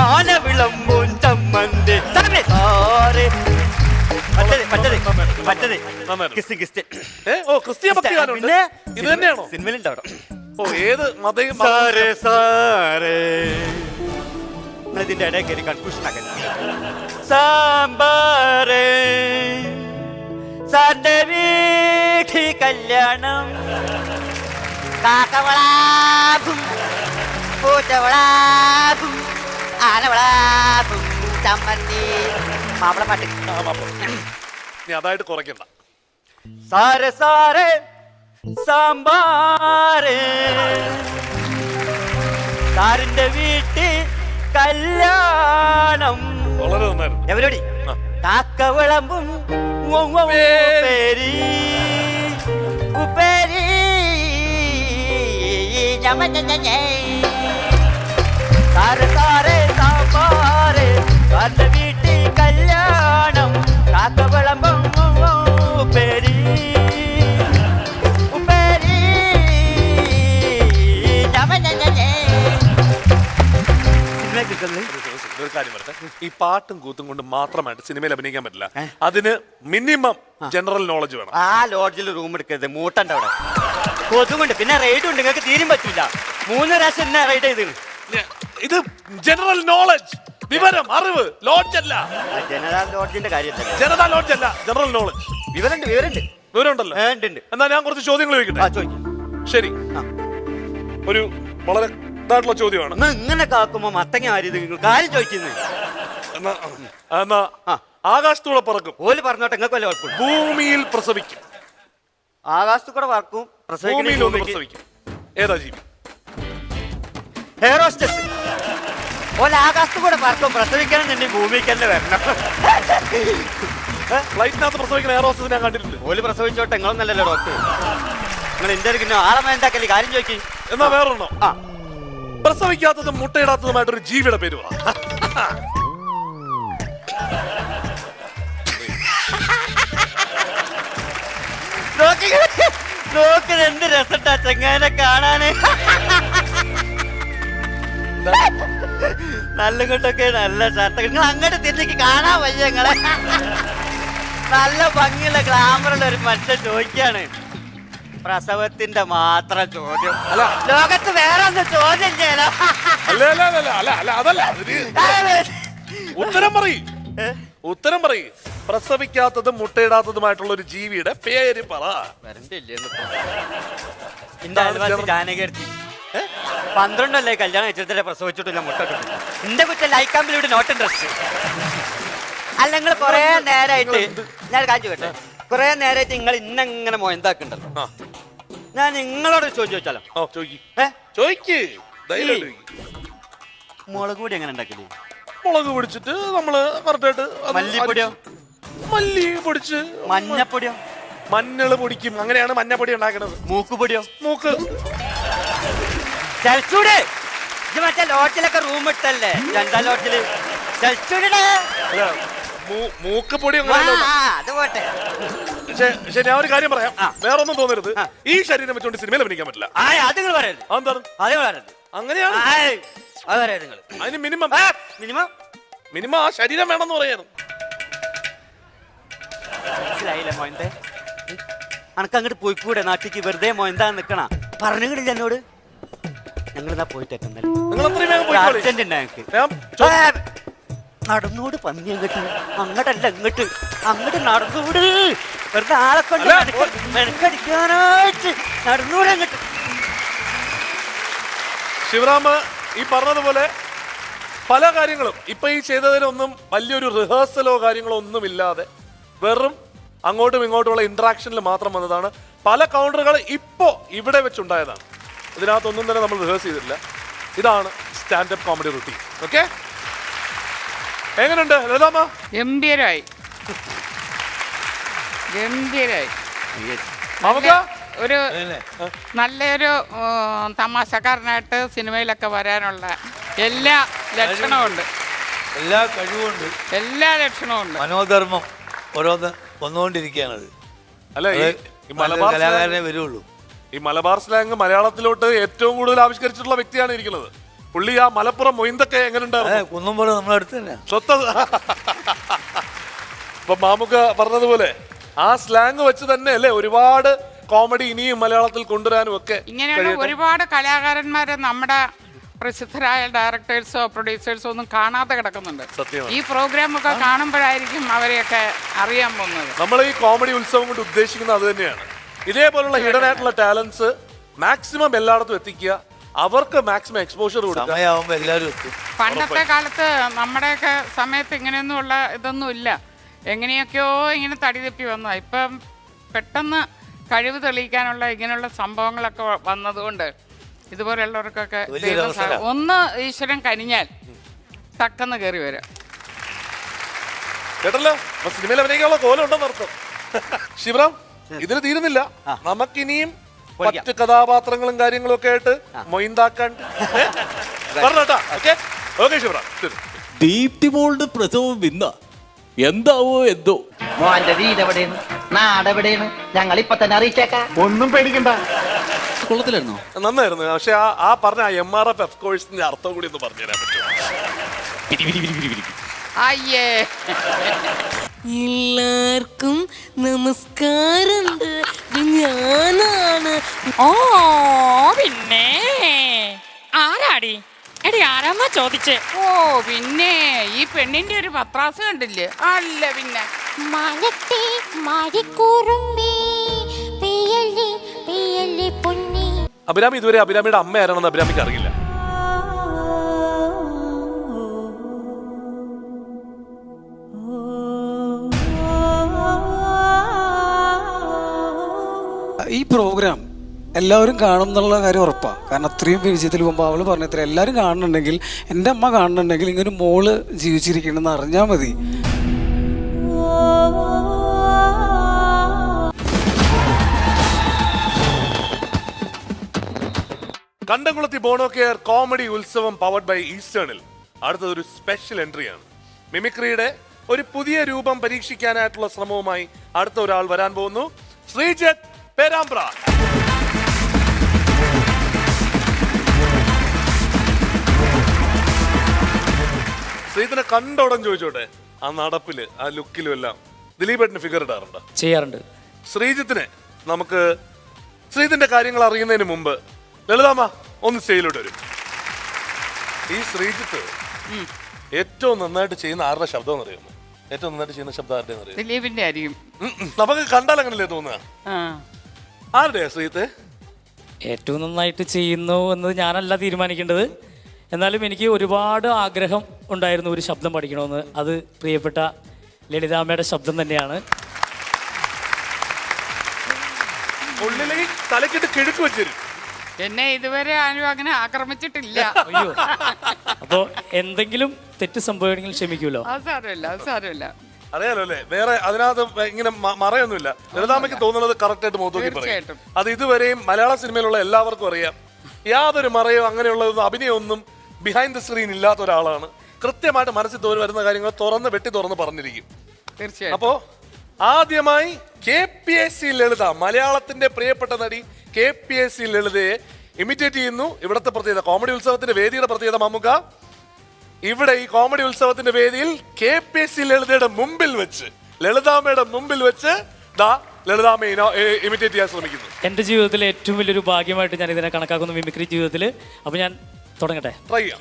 ആന വിളമ്പും ചമ്മന്തി. സാറേ ഇതിന്റെ ഇടയിൽ കയറി കൺഫ്യൂഷൻ ആക്കാൻ. സാമ്പാറേ സാറിന്റെ വീട്ടിൽ കല്യാണം, കാക്കവളാകും പൂച്ചവളാകും ആനവളാകും ചമ്മന്തി. മാപ്പിളപ്പാട്ട് നീ അതായിട്ട് കുറയ്ക്കണ്ട. സാറേ സാറേ സാമ്പാറേ സാറിന്റെ വീട്ടിൽ കല്യാണം. വളരെ നന്നായിരുന്നു. എവരോടി കാക്ക വിളമ്പും ഉപ്പേരി ഉപ്പേരി. സാറേ സാറേ സാമ്പാറേ സാറിന്റെ വീട്ടിൽ കല്യാണം, കാക്ക വിളമ്പും ഉപ്പേരി ഉപ്പേരി. സിനിമ കിട്ടുന്നത് ഒരു കാര്യം പറയട്ടെ, ഈ പാട്ടും കൂത്തും കൊണ്ട് മാത്രമായിട്ട് സിനിമയിൽ അഭിനയിക്കാൻ പറ്റില്ല. അതിന് മിനിമം ജനറൽ നോളജ് വേണം. ആ ലോഡ്ജിൽ റൂം എടുക്കരുത്, മൂട്ടണ്ട അവിടെ കൊതുകൊണ്ട്. പിന്നെ റൈഡ് ഉണ്ട്, നിങ്ങൾക്ക് തീരും പറ്റില്ല. 3 പ്രാവശ്യം എന്നെ റൈഡ് ചെയ്ത്. ഇത് ജനറൽ നോളജ്, വിവരം, അറിവ്. ലോഡ്ജ് അല്ല, ജനറൽ ലോഡ്ജിന്റെ കാര്യമല്ല. ജനതാ ലോഡ്ജ് അല്ല, ജനറൽ നോളജ്. വിവരമുണ്ട്. വിവരം ഉണ്ടല്ലോ. എന്നാ ഞാൻ കുറച്ച് ചോദ്യങ്ങൾ ചോദിക്കട്ടെ? ശരി, ഒരു വളരെ ഇതായിട്ടുള്ള ചോദ്യമാണ്. ഇങ്ങനെ കാക്കുമ്പോ മത്തങ്ങ ആര് കാര്യം ചോദിക്കുന്നത്? എന്നാ ആകാശത്തൂടെ പറക്കും. ഓല് പറഞ്ഞോട്ടെ, നിങ്ങൾക്ക് വല്ല കുഴപ്പമില്ല. ഭൂമിയിൽ പ്രസവിക്കും. ആകാശത്തു കൂടെ പറക്കും, ഭൂമിയിൽ ഒന്ന് പ്രസവിക്കും. ഏതാ ജീവി? Air hostess. ഓല് ആകാശത്തു കൂടെ പറക്കും, പ്രസവിക്കണം തന്നെ ഭൂമിക്ക് തന്നെ വരണം. ഫ്ലൈറ്റിനകത്ത് പ്രസവിക്കുന്ന എയർ ഹോസ്റ്റസ് ഞാൻ കണ്ടിട്ടുണ്ട്. ഓല് പ്രസവിച്ചോട്ടെ, നിങ്ങളൊന്നല്ലല്ലോ ഡോക്ടർ. നിങ്ങൾ ഇന്ത്യക്ക് ആളെ എന്താക്കല്ലേ കാര്യം ചോദിക്കും. എന്നാ വേറൊന്നോ? പ്രസവിക്കാത്തതും മുട്ടയിടാത്തതുമായിട്ടൊരു ജീവിയുടെ പേര് പറ. എന്ത് രസട്ടാ ചെങ്ങാനെ കാണാന്. നല്ല കൊണ്ടൊക്കെ നല്ല ഷർട്ട്. നിങ്ങൾ അങ്ങോട്ട് തിരിഞ്ഞേക്ക് കാണാൻ വയ്യ. നിങ്ങളെ നല്ല ഭംഗിയുള്ള ഗ്ലാമറുള്ള ഒരു മനുഷ്യൻ ചോദിക്കാണ്. പ്രസവത്തിന്റെ മാത്രം ചോദ്യം. അല്ല, ലോകത്ത് വേറെ ഒന്നും ചോദ്യം ചെയ്യലോ. ഉത്തരം പറയും, ഉത്തരം പറയും. പ്രസവിക്കാത്തതും മുട്ടയിടാത്തതുമായിട്ടുള്ള ഒരു ജീവിയുടെ പേര് പറ. ജാനകീർത്തി 12 കല്യാണം വെച്ചിട്ട് പ്രസവിച്ചിട്ടില്ല, മുട്ട. എന്റെ കുറ്റം ലൈക്കാമ്പിലൂടെ നോട്ട് ഇൻട്രസ്റ്റ്. അല്ല, നിങ്ങൾ കൊറേ നേരമായിട്ട് ഞാൻ കാര്യം കേട്ടെ, കൊറേ നേരമായിട്ട് നിങ്ങൾ ഇന്നെങ്ങനെ മൊയന്താക്കുണ്ടല്ലോ. ഞാൻ നിങ്ങളോട് ചോദിച്ചാലോ? മുളക് പൊടി എങ്ങനെ ഉണ്ടാക്കല്? മുളക് പൊടിച്ചിട്ട് നമ്മള് കറക്റ്റായിട്ട്. മല്ലിപ്പൊടിയോ? മല്ലി പൊടിച്ച്. മഞ്ഞപ്പൊടിയോ? മഞ്ഞള് പൊടിക്കും. അങ്ങനെയാണ് മഞ്ഞപ്പൊടി ഉണ്ടാക്കുന്നത്. മൂക്ക് പൊടിയോ? മൂക്ക് ചലച്ചൂട്. ഇത് മറ്റേ ലോഡ്ജിലൊക്കെ റൂം ഇട്ടല്ലേ, 2ാം ലോഡ്ജില്. ചലച്ചൂടെ മൂക്ക് പൊടി. അത് പോട്ടെ. പക്ഷെ ഞാൻ ഒരു കാര്യം പറയാം, വേറെ ഒന്നും തോന്നരുത്. ഈ ശരീരം വെച്ചോണ്ട് സിനിമയിൽ അഭിനയിക്കാൻ പറ്റില്ല. അത് നിങ്ങൾ പറയരുത്. അതെന്താണ്? അങ്ങനെയാണ്. അതിന് മിനിമം മിനിമം ആ ശരീരം വേണമെന്ന് പറയായിരുന്നു. മനസ്സിലായില്ല മോയന്തേ? അനക്ക് അങ്ങോട്ട് പോയിക്കൂടെ നാട്ടിക്ക്? വെറുതെ മോയന്താ നിക്കണ പറഞ്ഞില്ല എന്നോട്. ഞങ്ങളിതാ പോയിട്ട് നടന്നോട് പന്നി. അങ്ങോട്ട് അങ്ങോട്ടല്ല, ഇങ്ങോട്ട് അങ്ങോട്ട് നടന്നോട്. വെറുതെ ആളെ കൊണ്ട് മെനക്കടിക്കാനായിട്ട് നടന്നൂടെ അങ്ങോട്ട്. ശിവറാമ ഈ പറഞ്ഞതുപോലെ പല കാര്യങ്ങളും ഇപ്പൊ ഈ ചെയ്തതിലൊന്നും വലിയൊരു റിഹേഴ്സലോ കാര്യങ്ങളോ ഒന്നുമില്ലാതെ വെറും അങ്ങോട്ടും ഇങ്ങോട്ടുമുള്ള ഇന്ററാക്ഷനിൽ മാത്രം വന്നതാണ്. പല കൗണ്ടറുകൾ ഇപ്പോ ഇവിടെ വെച്ചുണ്ടായതാണ്. ഇതിനകത്തൊന്നും തന്നെ നമ്മൾ റിഹേഴ്സ് ചെയ്തിട്ടില്ല. ഇതാണ് സ്റ്റാൻഡപ്പ് കോമഡി റുട്ടീൻ. ഓക്കെ, എങ്ങനെയുണ്ട് ലളിതാമ്മ? ഗംഭീരായി, ഗംഭീരായി. ഒരു നല്ലൊരു തമാശക്കാരനായിട്ട് സിനിമയിലൊക്കെ വരാനുള്ള എല്ലാ ലക്ഷണവും ഉണ്ട്, എല്ലാ കഴിവുണ്ട്, എല്ലാ ലക്ഷണവും ഉണ്ട്. മനോധർമ്മം ഓരോന്ന് വന്നുകൊണ്ടിരിക്കുകയാണത്. അല്ല, ഈ മലബാർ കലാകാരനെ വരുള്ളൂ. ഈ മലബാർ സ്ലാങ് മലയാളത്തിലോട്ട് ഏറ്റവും കൂടുതൽ ആവിഷ്കരിച്ചിട്ടുള്ള വ്യക്തിയാണ് ഇരിക്കുന്നത്. പുള്ളി ആ മലപ്പുറം മൊയ്ന്തൊക്കെ എങ്ങനെയുണ്ടായിരുന്നു? കുന്നംപുറം നമ്മുടെ അടുത്ത് തന്നെ സ്വത്ത്. ഇപ്പൊ മാമുക പറഞ്ഞതുപോലെ ആ സ്ലാങ് വെച്ച് തന്നെ അല്ലേ ഒരുപാട് കോമഡി ഇനിയും മലയാളത്തിൽ കൊണ്ടുവരാനും ഒക്കെ. ഇങ്ങനെയുള്ള ഒരുപാട് കലാകാരന്മാരെ നമ്മുടെ പ്രസിദ്ധരായ ഡയറക്ടേഴ്സോ പ്രൊഡ്യൂസേഴ്സോ ഒന്നും കാണാതെ കിടക്കുന്നുണ്ട്. ഈ പ്രോഗ്രാം ഒക്കെ കാണുമ്പോഴായിരിക്കും അവരെയൊക്കെ അറിയാൻ പോകുന്നത്. നമ്മൾ ഈ കോമഡി ഉത്സവം കൊണ്ട് ഉദ്ദേശിക്കുന്നത് അത് തന്നെയാണ്. ഇതേപോലുള്ള ഹിഡൻ ആയിട്ടുള്ള ടാലൻസ് മാക്സിമം എല്ലായിടത്തും എത്തിക്കുക, അവർക്ക് മാക്സിമം എക്സ്പോഷർ കൊടുക്കുക. പണ്ടത്തെ കാലത്ത് നമ്മുടെയൊക്കെ സമയത്ത് ഇങ്ങനെയൊന്നുമുള്ള ഇതൊന്നും ഇല്ല. എങ്ങനെയൊക്കെയോ ഇങ്ങനെ തടി തപ്പി വന്നതാണ്. ഇപ്പം പെട്ടെന്ന് കഴിവ് തെളിയിക്കാനുള്ള ഇങ്ങനെയുള്ള സംഭവങ്ങളൊക്കെ വന്നതുകൊണ്ട് ഇതുപോലെയുള്ളവർക്കൊക്കെ ഒന്ന് ഈശ്വരൻ കനിഞ്ഞാൽ തക്കെന്ന് കയറി വരാം. കേട്ടല്ലോ, സിനിമയിൽ അഭിനയിക്കാനുള്ള കോലം ഉണ്ടെന്ന് അർത്ഥം. ശിവറാം, ഇതിന് തീരുന്നില്ല. നമുക്കിനിയും മറ്റ് കഥാപാത്രങ്ങളും കാര്യങ്ങളും ഒക്കെ ആയിട്ട് മൊയ്ന്താക്കാൻ പറഞ്ഞോട്ടാ. Okay okay Sivaram. ദീപ്തി മോളുടെ പ്രസവം വിന്ന എന്താവോ എന്തോ. മോന്റെ വീട് എവിടെയാണ്, നാടെവിടെയാണ്, ഞങ്ങൾ ഇപ്പൊ തന്നെ അറിയിച്ചേക്കാം. ഒന്നും പേടിക്കണ്ട. കൊള്ളത്തിലായിരുന്നോ? നന്നായിരുന്നു. പക്ഷെ ആ പറഞ്ഞ MRF കോഴ്സിന്റെ അർത്ഥം കൂടി ഒന്ന് പറഞ്ഞുതരാൻ പറ്റുമോ? അയ്യേ എല്ലാവർക്കും നമസ്കാരമുണ്ട്. ഞാനാണ്. ഓ പിന്നെ ആരാടി എടി ആരാന്നാ ചോദിച്ചേ? ഓ പിന്നെ ഈ പെണ്ണിന്റെ ഒരു പത്രാസ് കണ്ടില്ലേ? അല്ല പിന്നെ മഴത്തെ മഴക്കൂറുമ്പേ പെയ്യല്ലേ പെയ്യല്ലേ പൊന്നേ. അഭിരാമി ഇതുവരെ അഭിരാമിയുടെ അമ്മ ആരാണെന്ന് അഭിരാമിക്ക് അറിയില്ല. ഈ പ്രോഗ്രാം എല്ലാവരും കാണും എന്നുള്ള കാര്യം ഉറപ്പാണ്. കാരണം അത്രയും പരിചയത്തിൽ പോകുമ്പോൾ അവള് പറഞ്ഞത്ര എല്ലാവരും കാണുന്നുണ്ടെങ്കിൽ, എൻ്റെ അമ്മ കാണുന്നുണ്ടെങ്കിൽ ഇങ്ങനെ മോള് ജീവിച്ചിരിക്കണമെന്ന് അറിഞ്ഞാൽ മതി. കണ്ടംകുളത്തി ബോണോ care comedy Utsavam powered by ഈസ്റ്റേണിൽ അടുത്തതൊരു സ്പെഷ്യൽ എൻട്രിയാണ്. മിമിക്രിയുടെ ഒരു പുതിയ രൂപം പരീക്ഷിക്കാനായിട്ടുള്ള ശ്രമവുമായി അടുത്ത ഒരാൾ വരാൻ പോകുന്നു. ശ്രീജിത്ത് പേരാമ്പ്ര. ശ്രീജിത്തിനെ കണ്ടോടൻ ചോദിച്ചോട്ടെ, ആ നടപ്പില് ആ ലുക്കിലും എല്ലാം ദിലീപേട്ടന് ഫിഗർ ഇടാറുണ്ട്? ചെയ്യാറുണ്ട്. ശ്രീജിത്തിനെ നമുക്ക് ശ്രീജിത്തിന്റെ കാര്യങ്ങൾ അറിയുന്നതിന് മുമ്പ് ലളിതാമ്മ ഒന്ന് സ്റ്റേജിലോട്ട് വരും. ഈ ശ്രീജിത്ത് ഏറ്റവും നന്നായിട്ട് ചെയ്യുന്ന ആരുടെ ശബ്ദം അറിയുന്നു? ഏറ്റവും നന്നായിട്ട് ചെയ്യുന്ന ശബ്ദം ആരുടെ അറിയാം? ദിലീപിന്റെ ആയിരിക്കും. നമുക്ക് കണ്ടാൽ അങ്ങനല്ലേ തോന്നുക? ആരുടെയാ ശ്രീജിത്ത് ഏറ്റവും നന്നായിട്ട് ചെയ്യുന്നു എന്നത് ഞാനല്ല തീരുമാനിക്കേണ്ടത്. എന്നാലും എനിക്ക് ഒരുപാട് ആഗ്രഹം ഉണ്ടായിരുന്നു ഒരു ശബ്ദം പഠിക്കണമെന്ന്. അത് പ്രിയപ്പെട്ട ലളിതാമ്മയുടെ ശബ്ദം തന്നെയാണ്. ഉള്ളിലേക്ക് തലക്കിട്ട് കിഴക്ക് വെച്ചിരും. എന്നെ ഇതുവരെ ആരും അങ്ങനെ ആക്രമിച്ചിട്ടില്ല. അയ്യോ, അപ്പോ എന്തെങ്കിലും തെറ്റ് സംഭവിക്കണമെങ്കിൽ ക്ഷമിക്കൂലോ? അത് സാരമില്ല, അത് സാരമില്ല. അറിയാലോ അല്ലേ, വേറെ അതിനകത്ത് ഇങ്ങനെ മറയൊന്നുമില്ല. ലളിതാമ്മയ്ക്ക് തോന്നുന്നത് കറക്റ്റ് ആയിട്ട് മുഖത്തോക്കി പറയും. അത് ഇതുവരെയും മലയാള സിനിമയിലുള്ള എല്ലാവർക്കും അറിയാം. യാതൊരു മറയോ അങ്ങനെയുള്ളതൊന്നും അഭിനയമൊന്നും ബിഹൈൻഡ് ദ സ്ക്രീൻ ഇല്ലാത്ത ഒരാളാണ്. കൃത്യമായിട്ട് മനസ്സിൽ വരുന്ന കാര്യങ്ങൾ വെട്ടി തുറന്ന് പറഞ്ഞിരിക്കും. തീർച്ചയായും. അപ്പോ ആദ്യമായി KPSC ലളിത, മലയാളത്തിന്റെ പ്രിയപ്പെട്ട നടി KPSC ലളിതയെ ഇമിറ്റേറ്റ് ചെയ്യുന്നു. ഇവിടുത്തെ പ്രത്യേകത, കോമഡി ഉത്സവത്തിന്റെ വേദിയുടെ പ്രത്യേകത മമ്മുക്ക, ഇവിടെ ഈ കോമഡി ഉത്സവത്തിന്റെ വേദിയിൽ KPSC ലളിതയുടെ മുമ്പിൽ വെച്ച്, ലളിതാമ്മയുടെ മുമ്പിൽ വെച്ച് ലളിതാമ്മയെ ഇമിറ്റേറ്റ് ചെയ്യാൻ ശ്രമിക്കുന്നു. എൻ്റെ ജീവിതത്തിലെ ഏറ്റവും വലിയൊരു ഭാഗ്യമായിട്ട് ഞാൻ ഇതിനെ കണക്കാക്കുന്നു, മിമിക്രി ജീവിതത്തിൽ. അപ്പൊ ഞാൻ തുടങ്ങട്ടെ? ട്രൈ ചെയ്യാം.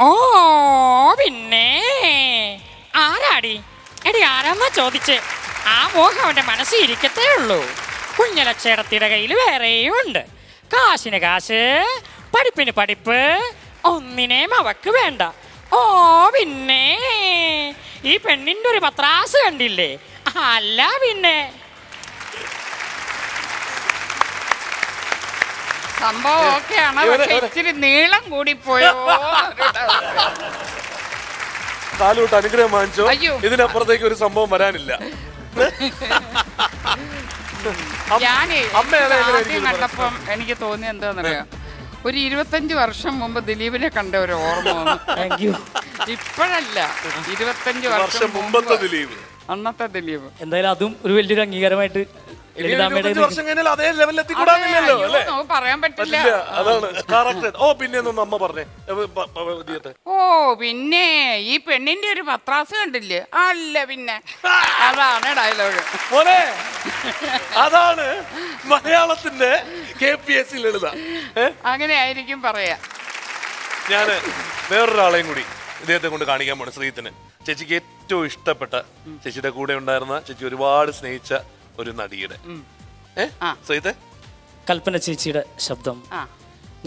ഓ പിന്നെ ആരാടി എടി ആരാന്നാ ചോദിച്ചേ? ആ മോഹം അവന്റെ മനസ്സിൽ ഇരിക്കത്തേ ഉള്ളൂ. കുഞ്ഞലക്ഷേടത്തിയുടെ കയ്യിൽ വേറെയും ഉണ്ട്. കാശിന് കാശ്, പഠിപ്പിന് പഠിപ്പ്, ഒന്നിനേം അവക്ക് വേണ്ട. ഓ പിന്നെ ഈ പെണ്ണിന്റെ ഒരു പത്രാസ് കണ്ടില്ലേ? അല്ല പിന്നെ സംഭവം ഓക്കെയാണ്, പക്ഷെ ഇച്ചിരി നീളം കൂടിപ്പോയോ? കാലോട്ട് അനുഗ്രഹം വാങ്ങിച്ചോ. ഇതിനപ്പുറത്തേക്ക് ഒരു സംഭവം വരാനില്ല. ഞാനേ ആദ്യം കണ്ടപ്പം എനിക്ക് തോന്നി എന്താന്നറിയാം, ഒരു 25 വർഷം മുമ്പ് ദിലീപിനെ കണ്ട ഒരു ഓർമ്മ വന്നു. ഇപ്പോഴല്ല, 25 വർഷം മുമ്പത്തെ ദിലീപ്, അന്നത്തെ ദിലീപ്. എന്തായാലും അതും ഒരു വലിയൊരു അംഗീകാരമായിട്ട് പറയാൻ പറ്റില്ല. ഓ പിന്നെ അമ്മ പറഞ്ഞേ. ഓ പിന്നെ ഈ പെണ്ണിന്റെ ഒരു പത്രാസ് കണ്ടില്ലേ? അല്ല പിന്നെ അതാണ് ഡയലോഗ്. അതാണ് മലയാളത്തിന്റെ KPSC ലളിത. അങ്ങനെ ആയിരിക്കും പറയാ. ഞാന് വേറൊരാളെയും കൂടി ഇദ്ദേഹത്തെ കൊണ്ട് കാണിക്കാൻ പോണു. ശ്രീജിത്തിന് ചേച്ചിക്ക് ഏറ്റവും ഇഷ്ടപ്പെട്ട, ചേച്ചിയുടെ കൂടെ ഉണ്ടായിരുന്ന, ചേച്ചി ഒരുപാട് സ്നേഹിച്ച ഒരു നടിയുടെ കൽപ്പന ചേച്ചിയുടെ ശബ്ദം.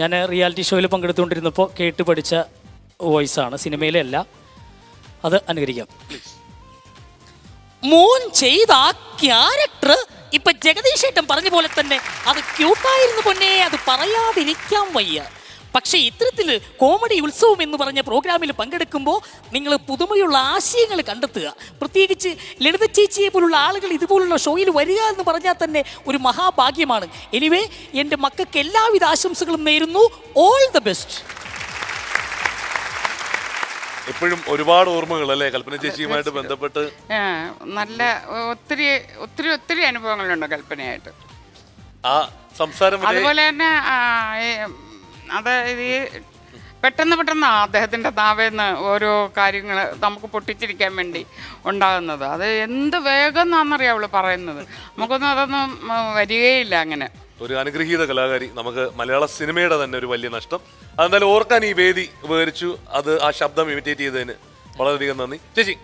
ഞാൻ റിയാലിറ്റി ഷോയിൽ പങ്കെടുത്തുകൊണ്ടിരുന്നപ്പോൾ കേട്ട് പഠിച്ച വോയിസാണ്, സിനിമയിലെ അല്ല. അത് അനുകരിക്കാം. മോൻ ചെയ്ത ആ ക്യാരക്ടർ ഇപ്പൊ ജഗദീഷേട്ടൻ പറഞ്ഞ പോലെ തന്നെ അത് ക്യൂട്ടായിരുന്നു പൊന്നെ, അത് പറയാതിരിക്കാൻ വയ്യ. പക്ഷേ ഇത്തരത്തിൽ കോമഡി ഉത്സവം എന്ന് പറഞ്ഞ പ്രോഗ്രാമിൽ പങ്കെടുക്കുമ്പോൾ നിങ്ങൾ പുതുമയുള്ള ആശയങ്ങൾ കണ്ടെത്തുക. പ്രത്യേകിച്ച് ലളിത ചേച്ചിയെ പോലുള്ള ആളുകൾ ഇതുപോലുള്ള ഷോയിൽ വരിക എന്ന് പറഞ്ഞാൽ തന്നെ ഒരു മഹാഭാഗ്യമാണ്. എനിവേ, എൻ്റെ മക്കൾക്ക് എല്ലാവിധ ആശംസകളും നേരുന്നു. All the best. എപ്പോഴും ഒരുപാട് ഓർമ്മകൾ അല്ലേ കൽപ്പന ചേച്ചിയുമായിട്ട് ബന്ധപ്പെട്ട്? നല്ല ഒത്തിരി ഒത്തിരി ഒത്തിരി അനുഭവങ്ങളുണ്ട് കൽപ്പനയായിട്ട്. ആ സംസാരം അതുപോലെ തന്നെ അതായത് പെട്ടെന്ന് അദ്ദേഹത്തിൻ്റെ നാവേന്ന് ഓരോ കാര്യങ്ങൾ നമുക്ക് പൊട്ടിച്ചിരിക്കാൻ വേണ്ടി ഉണ്ടാകുന്നത്. അത് എന്ത് വേഗം എന്നാണെന്നറിയാവുള്ളൂ പറയുന്നത്. നമുക്കൊന്നും അതൊന്നും വരികയില്ല അങ്ങനെ. ഒരു അനുഗ്രഹീത കലാകാരി, നമുക്ക് മലയാള സിനിമയുടെ തന്നെ ഒരു വലിയ നഷ്ടം. അതെന്തായാലും ഓർക്കാൻ ഈ വേദി ഉപകരിച്ചു. അത് ആ ശബ്ദം ഇമിറ്റേറ്റ് ചെയ്തതിന് വളരെയധികം നന്ദി ചേച്ചി.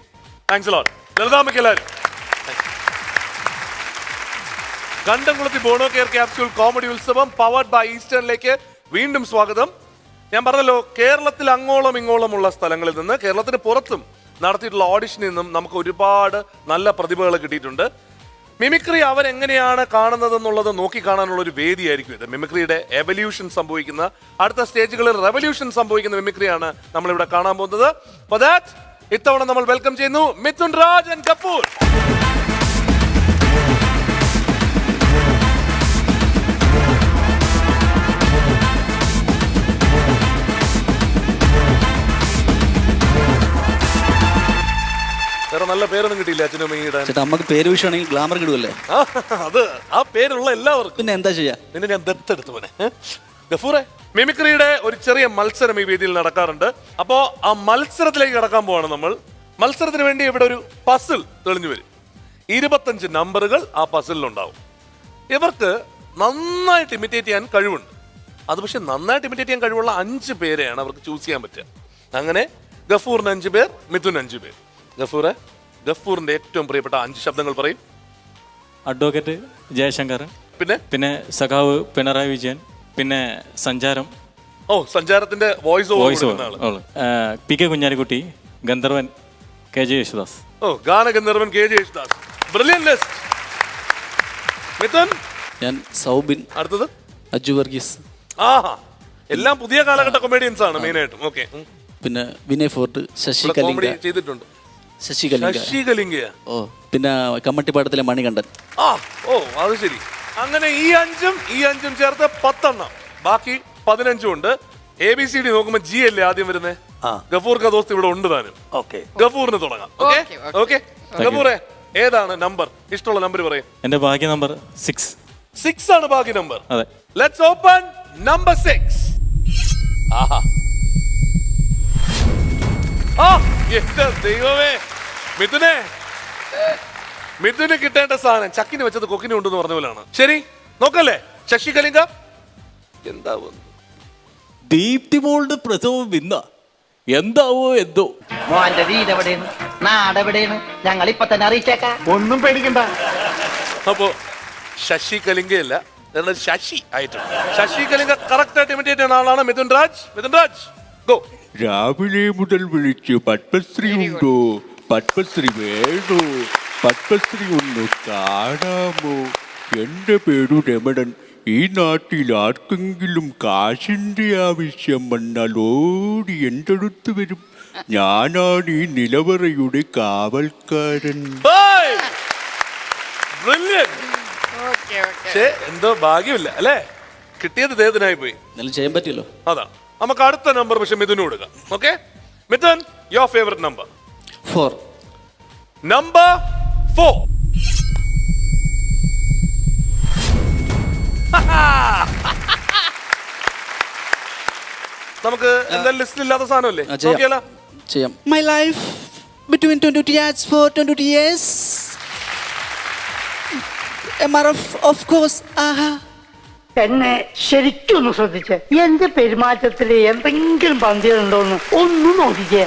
Thanks lot. ലളിതാമ്മയ്ക്ക് എല്ലാവരും. കണ്ടംകുളത്തി ബോണോ care capsule comedy Utsavam powered by ഈസ്റ്റേണിലേക്ക് വീണ്ടും സ്വാഗതം. ഞാൻ പറഞ്ഞല്ലോ, കേരളത്തിൽ അങ്ങോളം ഇങ്ങോളമുള്ള സ്ഥലങ്ങളിൽ നിന്ന്, കേരളത്തിന് പുറത്തും നടത്തിയിട്ടുള്ള ഓഡിഷനിൽ നിന്നും നമുക്ക് ഒരുപാട് നല്ല പ്രതിഭകൾ കിട്ടിയിട്ടുണ്ട്. മിമിക്രി അവരെങ്ങനെയാണ് കാണുന്നതെന്നുള്ളത് നോക്കിക്കാണാനുള്ള ഒരു വേദിയായിരിക്കും ഇത്. മിമിക്രിയുടെ എവല്യൂഷൻ സംഭവിക്കുന്ന, അടുത്ത സ്റ്റേജുകളിൽ റെവല്യൂഷൻ സംഭവിക്കുന്ന മിമിക്രിയാണ് നമ്മളിവിടെ കാണാൻ പോകുന്നത്. ഫോർ ദാറ്റ് ഇത്തവണ നമ്മൾ വെൽക്കം ചെയ്യുന്നു മിഥുൻ രാജ് ആൻഡ് കപൂർ. വേറെ നല്ല പേരൊന്നും കിട്ടിയില്ല അച്ഛനും അമ്മയുടെ. നമുക്ക് പേര് വിഷയമാണെങ്കിൽ ഗ്ലാമർ കിടുമല്ലേ? അത് ആ പേരുള്ള എല്ലാവർക്കും. പിന്നെ എന്താ ചെയ്യാ, നിന്നെ ഞാൻ ദത്തെടുത്തു പോനെ. ഗഫൂറെ, മിമിക്രിയുടെ ഒരു ചെറിയ മത്സരം ഈ വേദിയിൽ നടക്കാറുണ്ട്. അപ്പോ ആ മത്സരത്തിലേക്ക് കടക്കാൻ പോവാണ് നമ്മൾ. മത്സരത്തിന് വേണ്ടി ഇവിടെ ഒരു പസിൽ തെളിഞ്ഞു വരും. 25 നമ്പറുകൾ ആ പസിലുണ്ടാവും. ഇവർക്ക് നന്നായിട്ട് ഇമിറ്റേറ്റ് ചെയ്യാൻ കഴിവുണ്ട്. അത് പക്ഷെ നന്നായിട്ട് ഇമിറ്റേറ്റ് ചെയ്യാൻ കഴിവുള്ള 5 പേരെയാണ് അവർക്ക് ചൂസ് ചെയ്യാൻ പറ്റുക. അങ്ങനെ ഗഫൂറിന് 5 പേർ, മിഥുൻ 5 പേർ. ഗഫൂറിന്റെ ഏറ്റവും പ്രിയപ്പെട്ട 5 ശബ്ദങ്ങൾ പറയും. അഡ്വക്കേറ്റ് ജയശങ്കർ, പിന്നെ സഖാവ് പിണറായി വിജയൻ, പിന്നെ സഞ്ചാരം. സഞ്ചാരത്തിന്റെ voice over. P K Kunhalikutty, ഗന്ധർവൻ കെ ജെ യേശുദാസ്. ഗാനഗന്ധർവൻ K J Yesudas. Brilliant list. Mithun? ഞാൻ സൗബിൻ. അടുത്തത് അജു വർഗീസ്. എല്ലാം പുതിയ കാലഘട്ട കൊമേഡിയൻസ് ആണ് മെയിൻ ആയിട്ടും. ഓക്കെ. പിന്നെ വിനയ് ഫോർട്ട്, ശശി കലിംഗ ചെയ്തിട്ടുണ്ട്. ശശികലിംഗ. പിന്നെ കമ്മട്ടിപ്പാടത്തിലെ മണികണ്ഠൻ. അത് ശരി. അങ്ങനെ ഈ അഞ്ചും ചേർത്ത് 10 എണ്ണം. ബാക്കി 15 ഉണ്ട്. ABCD നോക്കുമ്പോ G അല്ലേ ആദ്യം വരുന്നേ. ഗഫൂർ ക ദോസ്ത് ഇവിടെ ഉണ്ട് താനും. ഗഫൂറിന് തുടങ്ങാം. ഓക്കെ. ഗഫൂറെ, ഏതാണ് നമ്പർ? ഇഷ്ടമുള്ള നമ്പർ പറയും. എന്റെ ഭാഗ്യ നമ്പർ 6. 6 ആണ് ഭാഗ്യ നമ്പർ. അതെ. Let's open number 6. എന്റെ ദൈവമേ, മിഥുന് കിട്ടേണ്ട സാധനം ചക്കിന് വെച്ചത് കൊക്കിന് ഉണ്ടെന്ന് പറഞ്ഞ പോലാണ്. ശരി, നോക്കല്ലേ. ശശി കലിംഗ എന്താവോ? ദീപ്തി മോളുടെ പ്രസവം വിന്ന എന്താവോ എന്തോ. മോന്റെ വീട് എവിടെയാണ്, നാടെവിടെയാണ്, ഞങ്ങൾ ഇപ്പൊ തന്നെ അറിയിച്ചേക്കാം. ഒന്നും പേടിക്കണ്ട. അപ്പോ ശശി കലിംഗയല്ല, ശശി ആയിട്ടുണ്ട്. ശശി കലിംഗ കറക്റ്റ് ആയിട്ട് ഇമിറ്റേറ്റ് ചെയ്യുന്ന ആളാണ് മിഥുൻ രാജ്. മിഥുൻ രാജ്, ഗോ. രാവിലെ മുതൽ വിളിച്ച് പത്മശ്രീ ഉണ്ടോ, പത്മശ്രീ വേണോ, പത്മശ്രീ ഒന്ന് കാണാമോ? എന്റെ പേരു രമണൻ. ഈ നാട്ടിൽ ആർക്കെങ്കിലും കാശിന്റെ ആവശ്യം വന്നാൽ ഓടി എൻ്റെ അടുത്ത് വരും. ഞാനാണ് ഈ നിലവറയുടെ കാവൽക്കാരൻ. എന്തോ ഭാഗ്യമില്ല അല്ലേ, കിട്ടിയത് ദേഹത്തിനായി പോയി. ചെയ്യാൻ പറ്റിയല്ലോ. അതാ നമുക്ക് അടുത്ത നമ്പർ പക്ഷെ മിഥുന് കൊടുക്കാം. Okay Mithun, your favourite number? 4. Number 4. നമുക്ക് എന്തായാലും ലിസ്റ്റിൽ ഇല്ലാത്ത സാധനമല്ലേ, നോക്കിയാലോ? ചെയ്യാം. My life between 20 years for 20 years. Of course. എന്നെ ശരിക്കും ഒന്ന് ശ്രദ്ധിച്ചേ. എന്റെ പെരുമാറ്റത്തിൽ എന്തെങ്കിലും പന്തികളുണ്ടോന്ന് ഒന്നും നോക്കിക്കേ.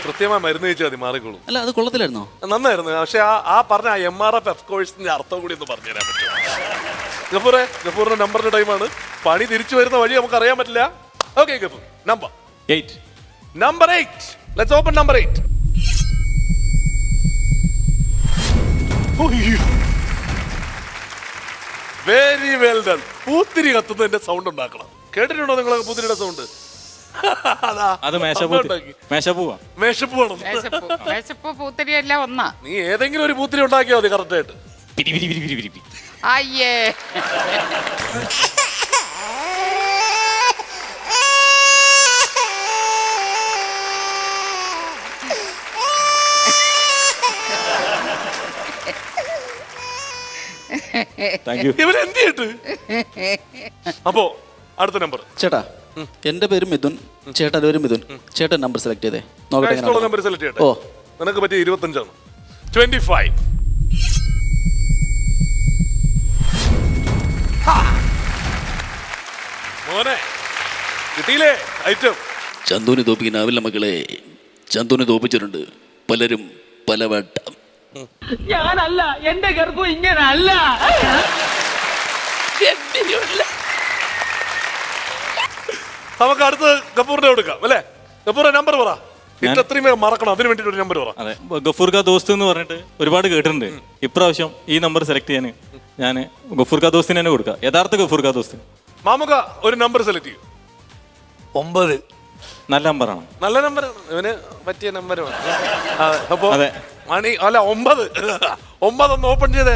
കൃത്യമായി മരുന്ന് കഴിച്ചാൽ മതി, മാറിക്കോളും. അല്ല, അത് കൊള്ളത്തില്ലായിരുന്നോ? നന്നായിരുന്നു. പക്ഷെ ആ പറഞ്ഞ MRF കോഴ്സിന്റെ അർത്ഥം കൂടി ഒന്ന് പറഞ്ഞുതരാൻ പറ്റും? ഗഫൂറിന്റെ നമ്പറിന്റെ ടൈമാണ്. പണി തിരിച്ചു വരുന്ന വഴി നമുക്ക് അറിയാൻ പറ്റില്ല. Okay Gafoor, number 8. Number 8. Let's open number 8. Very well done. പൂത്തിരി കത്തുന്നതിന്റെ സൗണ്ട് ഉണ്ടാക്കണം. കേട്ടിട്ടുണ്ടോ നിങ്ങൾ പൂത്തിരിയുടെ സൗണ്ട്? മേശപ്പൂ പൂത്തിരി എല്ലാം ഒന്നാ. നീ ഏതെങ്കിലും ഒരു പൂത്തിരി ഉണ്ടാക്കിയാൽ മതി കറക്റ്റ് ആയിട്ട്. അയ്യേ, ഇവരെന്ത് ചെയ്തിട്ട്? അപ്പോ അടുത്ത നമ്പർ. ചേട്ടാ എന്റെ പേര് മിഥുൻ, ചേട്ടൻ പേര് മിഥുൻ. ചേട്ടൻ നമ്പർ സെലക്ട് ചെയ്തേ, നോക്കട്ടെ. നമ്പർ സെലക്ട് ചെയ്യട്ടെ. ഓ, നിനക്ക് പറ്റിയ 25 25. മോനെ കിട്ടിയില്ലേ ഐറ്റം? ചന്തുവിനെ തോപ്പിക്കാനാവില്ല മക്കളെ, ചന്തുവിനെ തോപ്പിച്ചിട്ടുണ്ട് പലരും പലവട്ടം. ഞാനല്ല, എന്റെ ഗർഭം ഇങ്ങനല്ല. നമുക്ക് അടുത്ത് ഗഫൂറിന്റെ കൊടുക്കാം അല്ലേ? ഗഫൂറിന്റെ നമ്പർ പറ. ഇത്രയും മറക്കണം, അതിന് വേണ്ടിട്ട് ഒരു നമ്പർ പറ. അതെ, ഗഫൂർ കാ ദോസ്ത് എന്ന് പറഞ്ഞിട്ട് ഒരുപാട് കേട്ടിട്ടുണ്ട്. ഇപ്രാവശ്യം ഈ നമ്പർ സെലക്ട് ചെയ്യാൻ ഞാൻ ഗഫൂർ കാ ദോസ്തിന് തന്നെ കൊടുക്കാം, യഥാർത്ഥ ഗഫൂർ കാ ദോസ്തിന്. മാമുക ഒരു നമ്പർ സെലക്ട് ചെയ്യും. 9. നല്ല നമ്പറാണ്. നല്ല നമ്പർ, ഇവന് പറ്റിയ നമ്പറാണ്. അപ്പൊ മണി അല്ല 9 ഒന്ന് ഓപ്പൺ ചെയ്തേ.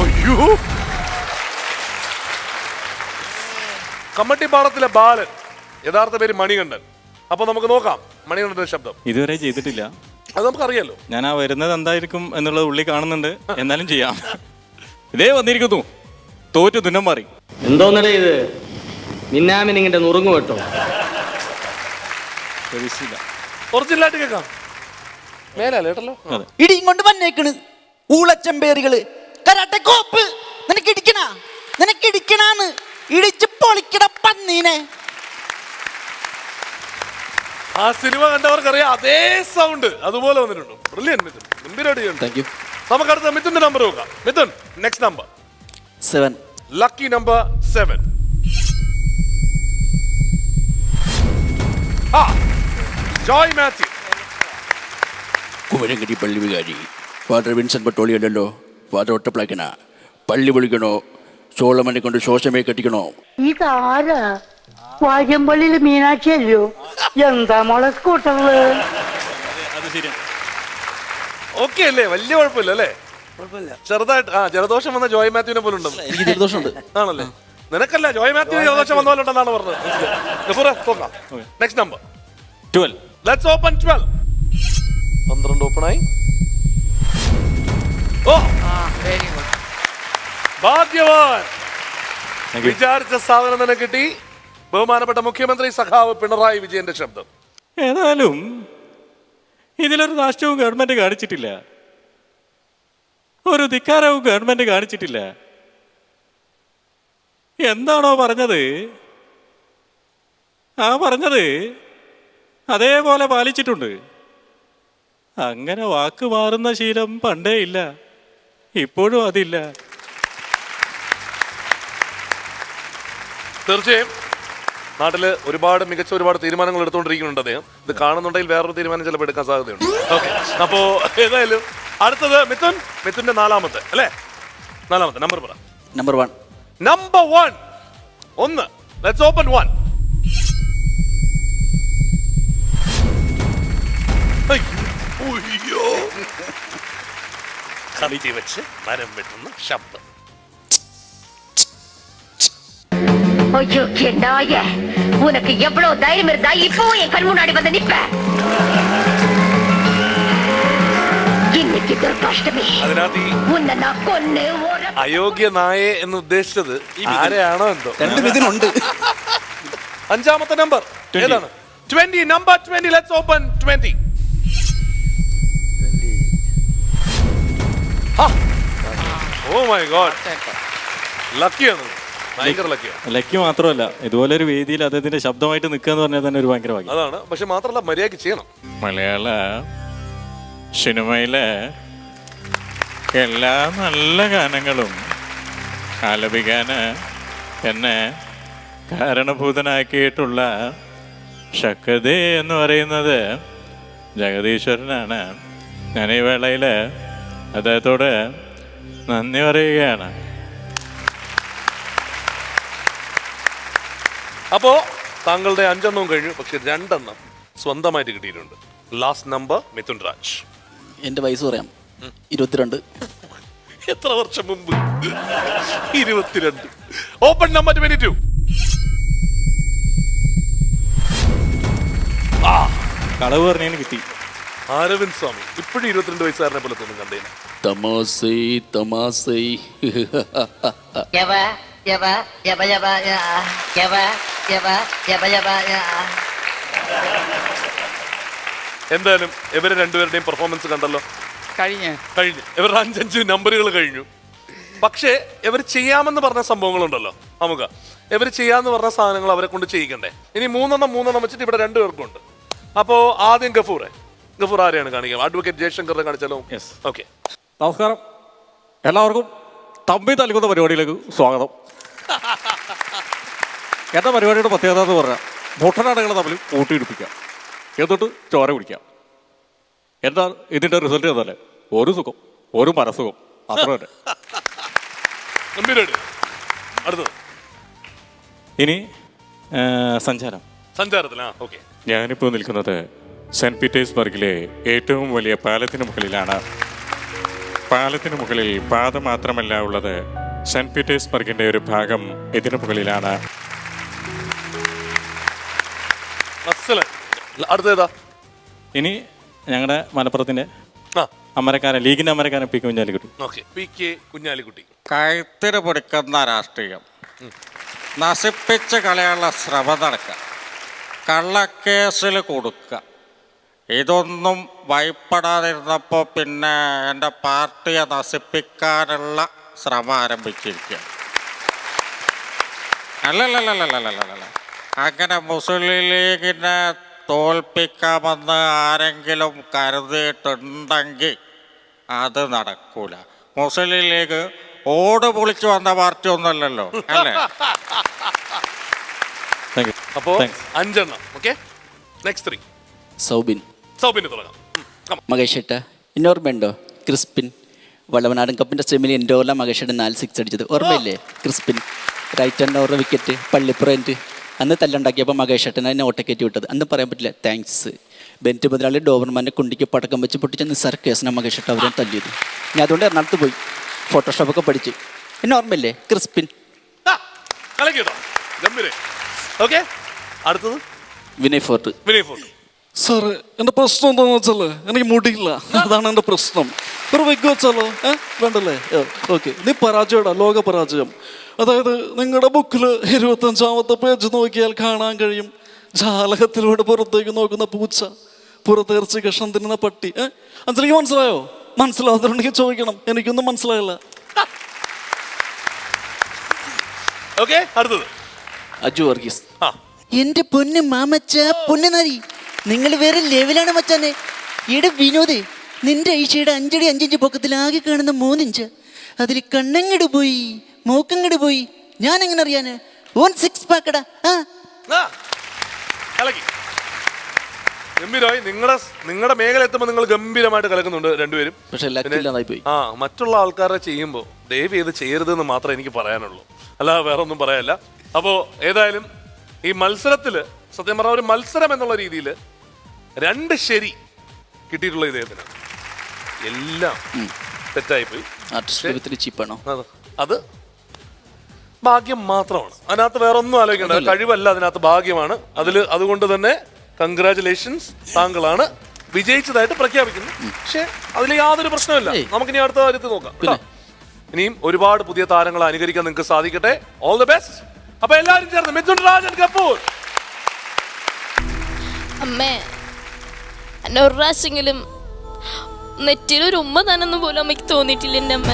അയ്യോ, കമ്മട്ടിപ്പാടത്തിലെ ബാലൻ, യഥാർത്ഥ പേര് മണികണ്ഠൻ. അപ്പൊ നമുക്ക് നോക്കാം മണികണ്ഠന്റെ ശബ്ദം. ഇതുവരെ ചെയ്തിട്ടില്ല, അത് നമുക്കറിയാലോ. ഞാൻ ആ വരുന്നത് എന്തായിരിക്കും എന്നുള്ളത് ഉള്ളി കാണുന്നുണ്ട്, എന്നാലും ചെയ്യാം. ഇതേ വന്നിരിക്കുന്നു, തോറ്റു തുന്നം മാറി. എന്തോന്നടേ ഇത്? മിന്നാമിനിങ്ങിന്റെ നുറുങ്ങു കേട്ടോ. ഒറിജിനലായിട്ട് കേൾക്കാം. മേലല്ലേ കേട്ടല്ലോ. ഇടിയും കൊണ്ട് വന്നേക്കണ് ഊളച്ചമ്പേറികള്. കരാട്ടെ കോപ്പ് നിനക്ക് ഇടിക്കണാന്ന് ഇടിച്ച് പൊളിക്കട പന്നീനെ. ആ സിനിമ കണ്ടവർക്കറിയാം, അതേ സൗണ്ട് അതുപോലെ വന്നിട്ടുണ്ട്. ബ്രില്യന്റ് മിഥുൻ, ഗംഭീരമായിട്ട്. നമുക്ക് അടുത്ത മിഥുന്റെ നമ്പർ നോക്കാം. Mithun, next number 7. Lucky number 7. Joy Mathew. Kumarankadi പള്ളി വികാരി ഫാദർ വിൻസെന്റ് പട്ടോളി അല്ലല്ലോ, ഫാദർ ഒറ്റപ്ലാക്കന. പള്ളി പൊളിക്കണോ, ചോളമനെ കൊണ്ട് ശോശമേ കെട്ടിക്കണോ? ഇതാരാ? വാര്യമ്പള്ളിയില് മീനാക്ഷി അല്ലോ. എന്താ മോളെ സ്കൂട്ടറില്? ഓക്കെ അല്ലേ? വലിയ കുഴപ്പമില്ല അല്ലേ? ചെറുതായിട്ട് ജലദോഷം വന്ന ജോയ് മാത്യുവിനെ പോലും ഉണ്ടെന്ന്. എനിക്ക് ജലദോഷമുണ്ട്. ആണല്ലേ? നിനക്കല്ല, ജോയ് മാത്യു ജലദോഷം വന്ന പോലെ ഉണ്ടെന്നാണ് പറഞ്ഞത്. നോക്കാം. Next number 12. Let's open 12. 12 ഓപ്പണായി. ഓ, വെരി ഗുഡ്. ഭാഗ്യവാൻ, വിചാരിച്ച സാധനം തന്നെ കിട്ടി. ബഹുമാനപ്പെട്ട മുഖ്യമന്ത്രി സഖാവ് പിണറായി വിജയന്റെ ശബ്ദം. ഏതായാലും ഇതിലൊരു രാഷ്ട്രവും ഗവൺമെന്റ് കാണിച്ചിട്ടില്ല, ഒരു ധിക്കാരവും ഗവൺമെന്റ് കാണിച്ചിട്ടില്ല. എന്താണോ പറഞ്ഞത് പറഞ്ഞത് അതേപോലെ പാലിച്ചിട്ടുണ്ട്. അങ്ങനെ വാക്ക് മാറുന്ന ശീലം പണ്ടേ ഇല്ല, ഇപ്പോഴും അതില്ല. തീർച്ചയായും നാട്ടില് ഒരുപാട് തീരുമാനങ്ങൾ എടുത്തുകൊണ്ടിരിക്കുന്നുണ്ട് അദ്ദേഹം. ഇത് കാണുന്നുണ്ടെങ്കിൽ വേറൊരു തീരുമാനം ചിലപ്പോൾ എടുക്കാൻ സാധ്യതയുണ്ട്. ഓക്കെ, അപ്പോ ഏതായാലും അടുത്തത് മിഥുന്റെ നാലാമത്തെ അല്ലേ? നാലാമത്തെ നമ്പർ പറ. നമ്പർ 1. നമ്പർ 1. Let's open 1. അയ്യോ, കളിച്ച് വെച്ച് മരം വെട്ടുന്ന ശബ്ദം. ஐயோ நாய, உனக்கு எவ்வளவு தைரியம் இருந்தா இப்போ என் கண் முன்னாடி வந்து நிப்ப? இன்னைக்கு துர்காஷ்டமி, உன்னை நான் கொன்னு അയോഗ്യ നായെ എന്ന് ഉദ്ദേശിച്ചത് ആരെയാണോ എന്തോ. 2 മിഥുനുണ്ട്. അഞ്ചാമത്തെ നമ്പർ ഏതാണ്? 20. Number 20. Let's open 20. Oh my god, ലക്കിയാണ്, ഭയങ്കര ലക്കിയാണ്. ലക്കി മാത്രമല്ല, ഇതുപോലൊരു വേദിയിൽ അദ്ദേഹത്തിന്റെ ശബ്ദമായിട്ട് നിൽക്കുക എന്ന് പറഞ്ഞാൽ തന്നെ ഒരു ഭയങ്കര ഭാഗ്യം. അതാണ്. പക്ഷെ മാത്രമല്ല, മര്യാദയ്ക്ക് ചെയ്യണം. മലയാള സിനിമയിലെ എല്ലാ നല്ല ഗാനങ്ങളും ആലപിക്കാൻ എന്നെ കാരണഭൂതനാക്കിയിട്ടുള്ള ശക്തി എന്ന് പറയുന്നത് ജഗദീശ്വരനാണ്. ഞാൻ ഈ വേളയിൽ അദ്ദേഹത്തോട് നന്ദി പറയുകയാണ്. അപ്പോ താങ്കളുടെ 5 എണ്ണവും കഴിഞ്ഞു, പക്ഷെ 2 എണ്ണം സ്വന്തമായിട്ട് കിട്ടിയിട്ടുണ്ട്. Last number Mithun Raj. എന്റെ വയസ്സ് പറയാം, 22. എത്ര വർഷം മുമ്പ്? 22. Open number 22. കളവ് പറഞ്ഞതിന് കിട്ടി. അരവിന്ദ് സ്വാമി ഇപ്പോഴും 22 വയസ്സുകാരനെ പോലെ തോന്നും കണ്ടേനെ. തമാസൈ തമാസൈ. എന്തായാലും ഇവരെ രണ്ടുപേരുടെയും പെർഫോമൻസ് കണ്ടല്ലോ. കഴിഞ്ഞു. ഇവരുടെ 5 നമ്പറുകൾ കഴിഞ്ഞു. പക്ഷേ ഇവർ ചെയ്യാമെന്ന് പറഞ്ഞ സംഭവങ്ങളുണ്ടല്ലോ നമുക്ക്. ഇവർ ചെയ്യാന്ന് പറഞ്ഞ സാധനങ്ങൾ അവരെ കൊണ്ട് ചെയ്യിക്കണ്ടേ. ഇനി 3 വെച്ചിട്ട് ഇവിടെ 2 പേർക്കുണ്ട്. അപ്പോ ആദ്യം ഗഫൂർ ആരെയാണ് കാണിക്കുക? അഡ്വക്കേറ്റ് ജയശങ്കറിനെ കാണിച്ചാലോ? ഓക്കെ. നമസ്കാരം എല്ലാവർക്കും. തമ്പി നൽകുന്ന പരിപാടിയിലേക്ക് സ്വാഗതം. എൻ്റെ പരിപാടിയുടെ പ്രത്യേകത എന്ന് പറഞ്ഞാൽ മുട്ടനാടുകൾ തമ്മിൽ കൂട്ടിയിടിപ്പിക്കാം, എന്നിട്ട് ചോര കുടിക്കാം. എന്താ ഇതിൻ്റെ റിസൾട്ട് എന്നല്ലേ? ഒരു സുഖം, ഒരു മനസുഖം, അത്ര തന്നെ. ഇനി സഞ്ചാരത്തിലാ. ഓക്കെ. ഞാനിപ്പോൾ നിൽക്കുന്നത് സെൻറ്റ് പീറ്റേഴ്സ്ബർഗിലെ ഏറ്റവും വലിയ പാലത്തിന് മുകളിലാണ്. പാലത്തിന് മുകളിൽ പാത മാത്രമല്ല ഉള്ളത്, സെൻറ്റ് പീറ്റേഴ്സ്ബർഗിന്റെ ഒരു ഭാഗം ഇതിനു മുകളിലാണ്. ഇനി ഞങ്ങളുടെ മലപ്പുറത്തിന്റെ അമരക്കാരൻ, ലീഗിന്റെ അമരക്കാരൻ പി കെ കുഞ്ഞാലിക്കുട്ടി. കഴുത്തിന് പൊടിക്കുന്ന രാഷ്ട്രീയം നശിപ്പിച്ച് കളയാനുള്ള ശ്രമം നടക്കുക, കള്ളക്കേസിൽ കൊടുക്കുക, ഇതൊന്നും ഭയപ്പെടാതിരുന്നപ്പോൾ പിന്നെ എൻ്റെ പാർട്ടിയെ നശിപ്പിക്കാനുള്ള ശ്രമം ആരംഭിച്ചിരിക്കുക. അല്ലല്ലല്ലല്ലല്ലല്ല, അങ്ങനെ മുസ്ലിം ലീഗിനെ തോൽപ്പിക്കാമെന്ന് ആരെങ്കിലും കരുതിയിട്ടുണ്ടെങ്കിൽ അത് നടക്കൂല. മുസ്ലിം ലീഗ് ഓട് പൊളിച്ചു വന്ന പാർട്ടി ഒന്നുമല്ലല്ലോ, അല്ലേ? അപ്പോ 5 എണ്ണം. ഓക്കെ. നെക്സ്റ്റ് 3. സൗബിന് തുടങ്ങാം. മകേഷേട്ട ഇന്നോർമ്മയുണ്ടോ? ക്രിസ്പിൻ വള്ളവനാടൻ കപ്പിന്റെ സെമിയിൽ എൻ്റെ ഓർല മകേഷേട്ട 4 6 അടിച്ചത് ഓർമ്മയില്ലേ? Crispin right hand over wicket പള്ളിപ്പുറൻറ്റ്. അന്ന് തല്ലുണ്ടാക്കിയപ്പോൾ മകേഷേട്ടനെ എന്നെ ഓട്ടക്കയറ്റി വിട്ടത്. അന്ന് പറയാൻ പറ്റില്ല താങ്ക്സ്. ബെൻറ്റ് മുതലാളി ഡോബർമാൻ്റെ കുണ്ടിക്ക് പടക്കം വെച്ച് പൊട്ടിച്ച നിസ്സാര കേസിനെ മകേഷേട്ട അവരെ തല്ലിയത്. ഞാൻ അതുകൊണ്ട് എറണാകുളത്ത് പോയി ഫോട്ടോഷോപ്പൊക്കെ പഠിച്ച്. എന്നെ ഓർമ്മയില്ലേ? ക്രിസ്പിൻ. അടുത്തത് വിനയ് ഫോർട്ട്. സാറ് എൻ്റെ പ്രശ്നം എന്താണെന്ന് വെച്ചാൽ എനിക്ക് മുടിയില്ല, അതാണ് എൻ്റെ പ്രശ്നം. ഒരു വിഗ് വെച്ചാലോ? വേണ്ടല്ലേ? ഓക്കെ. നീ പരാജയടാ, ലോക പരാജയം. അതായത് നിങ്ങളുടെ ബുക്കിൽ 25ാമത്തെ പേജ് നോക്കിയാൽ കാണാൻ കഴിയും, ജാലകത്തിലൂടെ പുറത്തേക്ക് നോക്കുന്ന പൂച്ച, പുറത്തേർച്ച് കഷ്ണം തിന്നുന്ന പട്ടി. അഞ്ചലിക്ക് മനസ്സിലായോ? മനസ്സിലാവുന്നുണ്ടെങ്കിൽ ചോദിക്കണം, എനിക്കൊന്നും മനസ്സിലായില്ല. അജു വർഗീസ്. എന്റെ പൊന്ന് മാമച്ച പൊന്നനാരി, നിങ്ങൾ വേറെ ലെവലാണ് മച്ചാനെ. ഈടെ വിനോദ്, നിന്റെ ഐഷയുടെ 5 അടി 5 ഇഞ്ച് പൊക്കത്തിൽ ആകെ കാണുന്ന 3 ഇഞ്ച്, അതിൽ കണ്ണങ്ങട് പോയി, മൂക്കങ്ങട് പോയി. ഞാൻ എങ്ങനെ അറിയാന്? ഓൻ 6 പാക്കടാ. ഗംഭീരമായി. നിങ്ങളുടെ മേഖല എത്തുമ്പോൾ നിങ്ങൾ ഗംഭീരമായിട്ട് കലക്കുന്നുണ്ട് രണ്ടുപേരും. പക്ഷെ മറ്റുള്ള ആൾക്കാരെ ചെയ്യുമ്പോൾ ദയവ് ചെയ്ത് ചെയ്യരുതെന്ന് മാത്രമേ എനിക്ക് പറയാനുള്ളൂ, അല്ലാതെ വേറെ ഒന്നും പറയാനില്ല. അപ്പോൾ ഏതായാലും ഈ മത്സരത്തിൽ സത്യം പറഞ്ഞ ഒരു മത്സരം എന്നുള്ള രീതിയിൽ 2 ശരി കിട്ടിയിട്ടുള്ള ഇദ്ദേഹത്തിന്. എല്ലാം തെറ്റായിപ്പോയി. അത് ഭാഗ്യം മാത്രമാണ്, അതിനകത്ത് വേറെ ഒന്നും ആലോചിക്കേണ്ട. കഴിവല്ല, അതിനകത്ത് ഭാഗ്യമാണ്. അതുകൊണ്ട് തന്നെ കൺഗ്രാറ്റുലേഷൻസ്, താങ്കളാണ് വിജയിച്ചതായിട്ട് പ്രഖ്യാപിക്കുന്നു. പക്ഷെ അതിൽ യാതൊരു പ്രശ്നമില്ല. നമുക്കിനി അടുത്ത കാര്യത്തിൽ നോക്കാം. ഇനിയും ഒരുപാട് പുതിയ താരങ്ങളെ അനുകരിക്കാൻ നിങ്ങൾക്ക് സാധിക്കട്ടെ. All the best. അപ്പൊ എല്ലാവരും ചേർന്ന് മിഥുൻ രാജൻ കപൂർ. അമ്മേ, എന്നെ ഒരു പ്രാവശ്യമെങ്കിലും നെറ്റിലൊരു ഉമ്മ തന്നെന്ന് പോലും അമ്മയ്ക്ക് തോന്നിയിട്ടില്ല. എൻ്റെ അമ്മ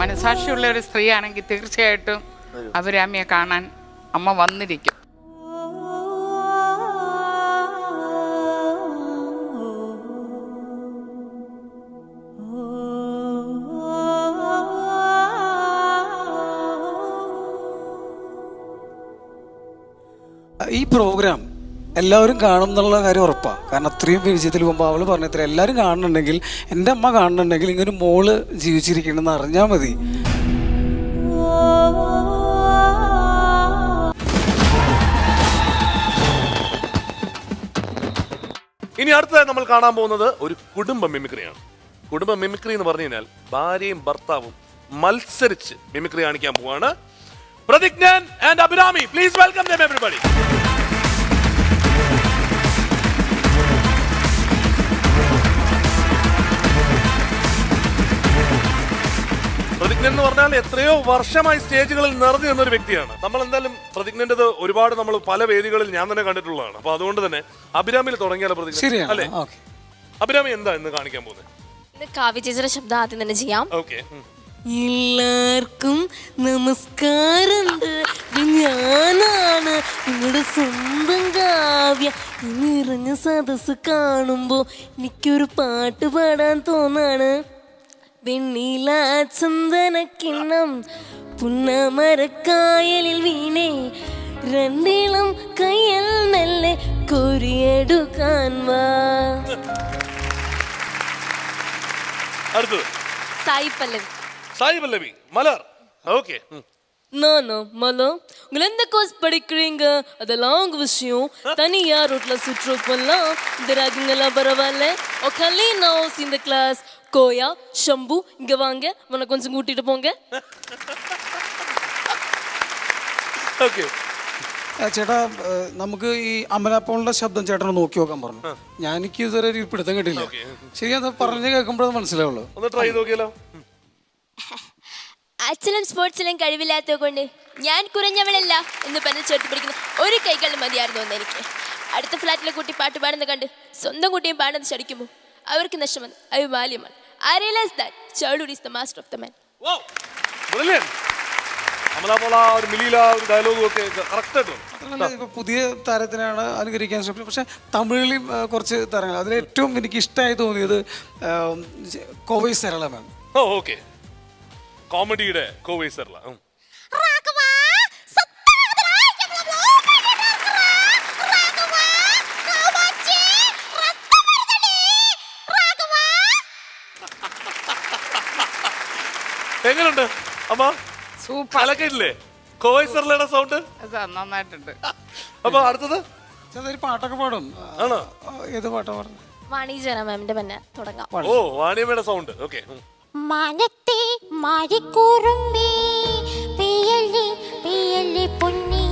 മനസാക്ഷിയുള്ള ഒരു സ്ത്രീ ആണെങ്കിൽ തീർച്ചയായിട്ടും അഭിരാമിയെ കാണാൻ അമ്മ വന്നിരിക്കും. ഈ പ്രോഗ്രാം എല്ലാവരും കാണും എന്നുള്ള കാര്യം ഉറപ്പാണ്. കാരണം അത്രയും വിജയത്തിൽ പോകുമ്പോൾ അവൾ പറഞ്ഞത്ര എല്ലാവരും കാണുന്നുണ്ടെങ്കിൽ, എൻ്റെ അമ്മ കാണുന്നുണ്ടെങ്കിൽ ഇങ്ങനെ മോള് ജീവിച്ചിരിക്കണമെന്ന് അറിഞ്ഞാൽ മതി. ഇനി അടുത്തതായി നമ്മൾ കാണാൻ പോകുന്നത് ഒരു കുടുംബ മിമിക്രിയാണ്. കുടുംബ മിമിക്രി എന്ന് പറഞ്ഞു കഴിഞ്ഞാൽ ഭാര്യയും ഭർത്താവും മത്സരിച്ച് മിമിക്രി കാണിക്കാൻ പോവാണ്. Prathijnan and Abhirami, please welcome them everybody. Prathijnan എന്ന് പറഞ്ഞാൽ എത്രയോ വർഷമായി സ്റ്റേജുകളിൽ നിറഞ്ഞു നിന്നൊരു വ്യക്തിയാണ്. നമ്മൾ എന്തായാലും പ്രതിജ്ഞൻ്റെത് ഒരുപാട് നമ്മൾ പല വേദികളിൽ ഞാൻ തന്നെ കണ്ടിട്ടുള്ളതാണ്. അപ്പൊ അതുകൊണ്ട് തന്നെ അഭിരാമിൽ തുടങ്ങിയാലോ പ്രതിജ്ഞ? അല്ലേ? അഭിരാമി എന്താ ഇന്ന് കാണിക്കാൻ പോകുന്നത്? കാവ്യ ചേച്ചിയുടെ ശബ്ദം ആദ്യം തന്നെ ചെയ്യാം. ഓക്കെ. എല്ലാവർക്കും നമസ്കാരമുണ്ട്. ഞാനാണ് നിങ്ങളുടെ സ്വന്തം കാവ്യ. നിറഞ്ഞ സദസ് കാണുമ്പോ എനിക്കൊരു പാട്ട് പാടാൻ തോന്നാണ്. വെണ്ണില ചന്ദനക്കിണ്ണം പുന്നമരക്കായലിൽ വീണേ രണ്ടിളം കയ്യൽ നല്ല കൊരിയെടുക്കാൻ വാ. അടുത്തത് സായി പല്ലവി. சாய் பல்லவி மலர். ஓகே. நானா மலோ உங்களை எந்த கோர்ஸ் படிக்கிறீங்க அதெல்லாம் உங்க விஷயம். தனியா ரோட்ல சுற்று போலாம் இந்த ராகங்கெல்லாம் பரவாயில்ல. ஓகே நான் இந்த கிளாஸ் கோயா ஷம்பு இங்க வாங்க உன்னை கொஞ்சம் கூட்டிட்டு போங்க. ഓക്കെ. ചേട്ടാ നമുക്ക് ഈ അമലാപ്പോളിന്റെ ശബ്ദം ചേട്ടനെ നോക്കി നോക്കാൻ പറഞ്ഞു. എനിക്ക് ഇതുവരെ ഒരു പിടുത്തം കിട്ടില്ല. ശരി, അത് പറഞ്ഞു കേൾക്കുമ്പോഴത് മനസ്സിലാവുള്ളൂ. ഒന്ന് ട്രൈ ചെയ്ത് നോക്കിയാലോ? അച്ഛനും സ്പോർട്സിലും കഴിവില്ലാത്തത് കൊണ്ട് ഞാൻ കുറഞ്ഞവളല്ല എന്ന് പറഞ്ഞ് ചേർത്ത് പിടിക്കുന്ന ഒരു കൈകളിൽ മതിയായിരുന്നു എന്ന് എനിക്ക്. അടുത്ത ഫ്ലാറ്റിലെ കുട്ടി പാട്ട് പാടുന്നത് കണ്ട് സ്വന്തം കുട്ടിയും പാടുന്നത് ശടിക്കുമ്പോൾ അവർക്ക് നഷ്ടമാണ്. അത് ബാല്യമാണ്. I realized that childhood is the master of the man. Wow, brilliant. അമലാപോള ഒരു മിലിയില ഒരു ഡയലോഗും ഒക്കെ കറക്റ്റ് ആയിട്ട് മാത്രമല്ല ഇപ്പൊ പുതിയ താരത്തിനാണ് അനുകരിക്കാൻ ശ്രമിച്ചത്. പക്ഷെ തമിഴിലും കുറച്ച് താരങ്ങൾ അതിൽ ഏറ്റവും എനിക്ക് ഇഷ്ടമായി തോന്നിയത് കോവൈ സരള മാം. ഓ ഓക്കെ. കോമഡിയുടെ കോവൈ സരള. എങ്ങനെയുണ്ട് അമ്മ? സൂപ്പർ. കോവൈ സരളയുടെ സൗണ്ട് നന്നായിട്ടുണ്ട്. അപ്പൊ അടുത്തത് പാട്ടൊക്കെ പാടും. ആണോ? ഏത് പാട്ടാ പാടുന്നത്? വാണിജ്യ മാമിന്റെ തന്നെ തുടങ്ങാം. ഓ വാണിയമ്മയുടെ സൗണ്ട്. ഓക്കെ. മനത്തെ മാറിക്കൂറുമ്പേ പെയ്യല്ലേ പെയ്യല്ലേ പൊന്നി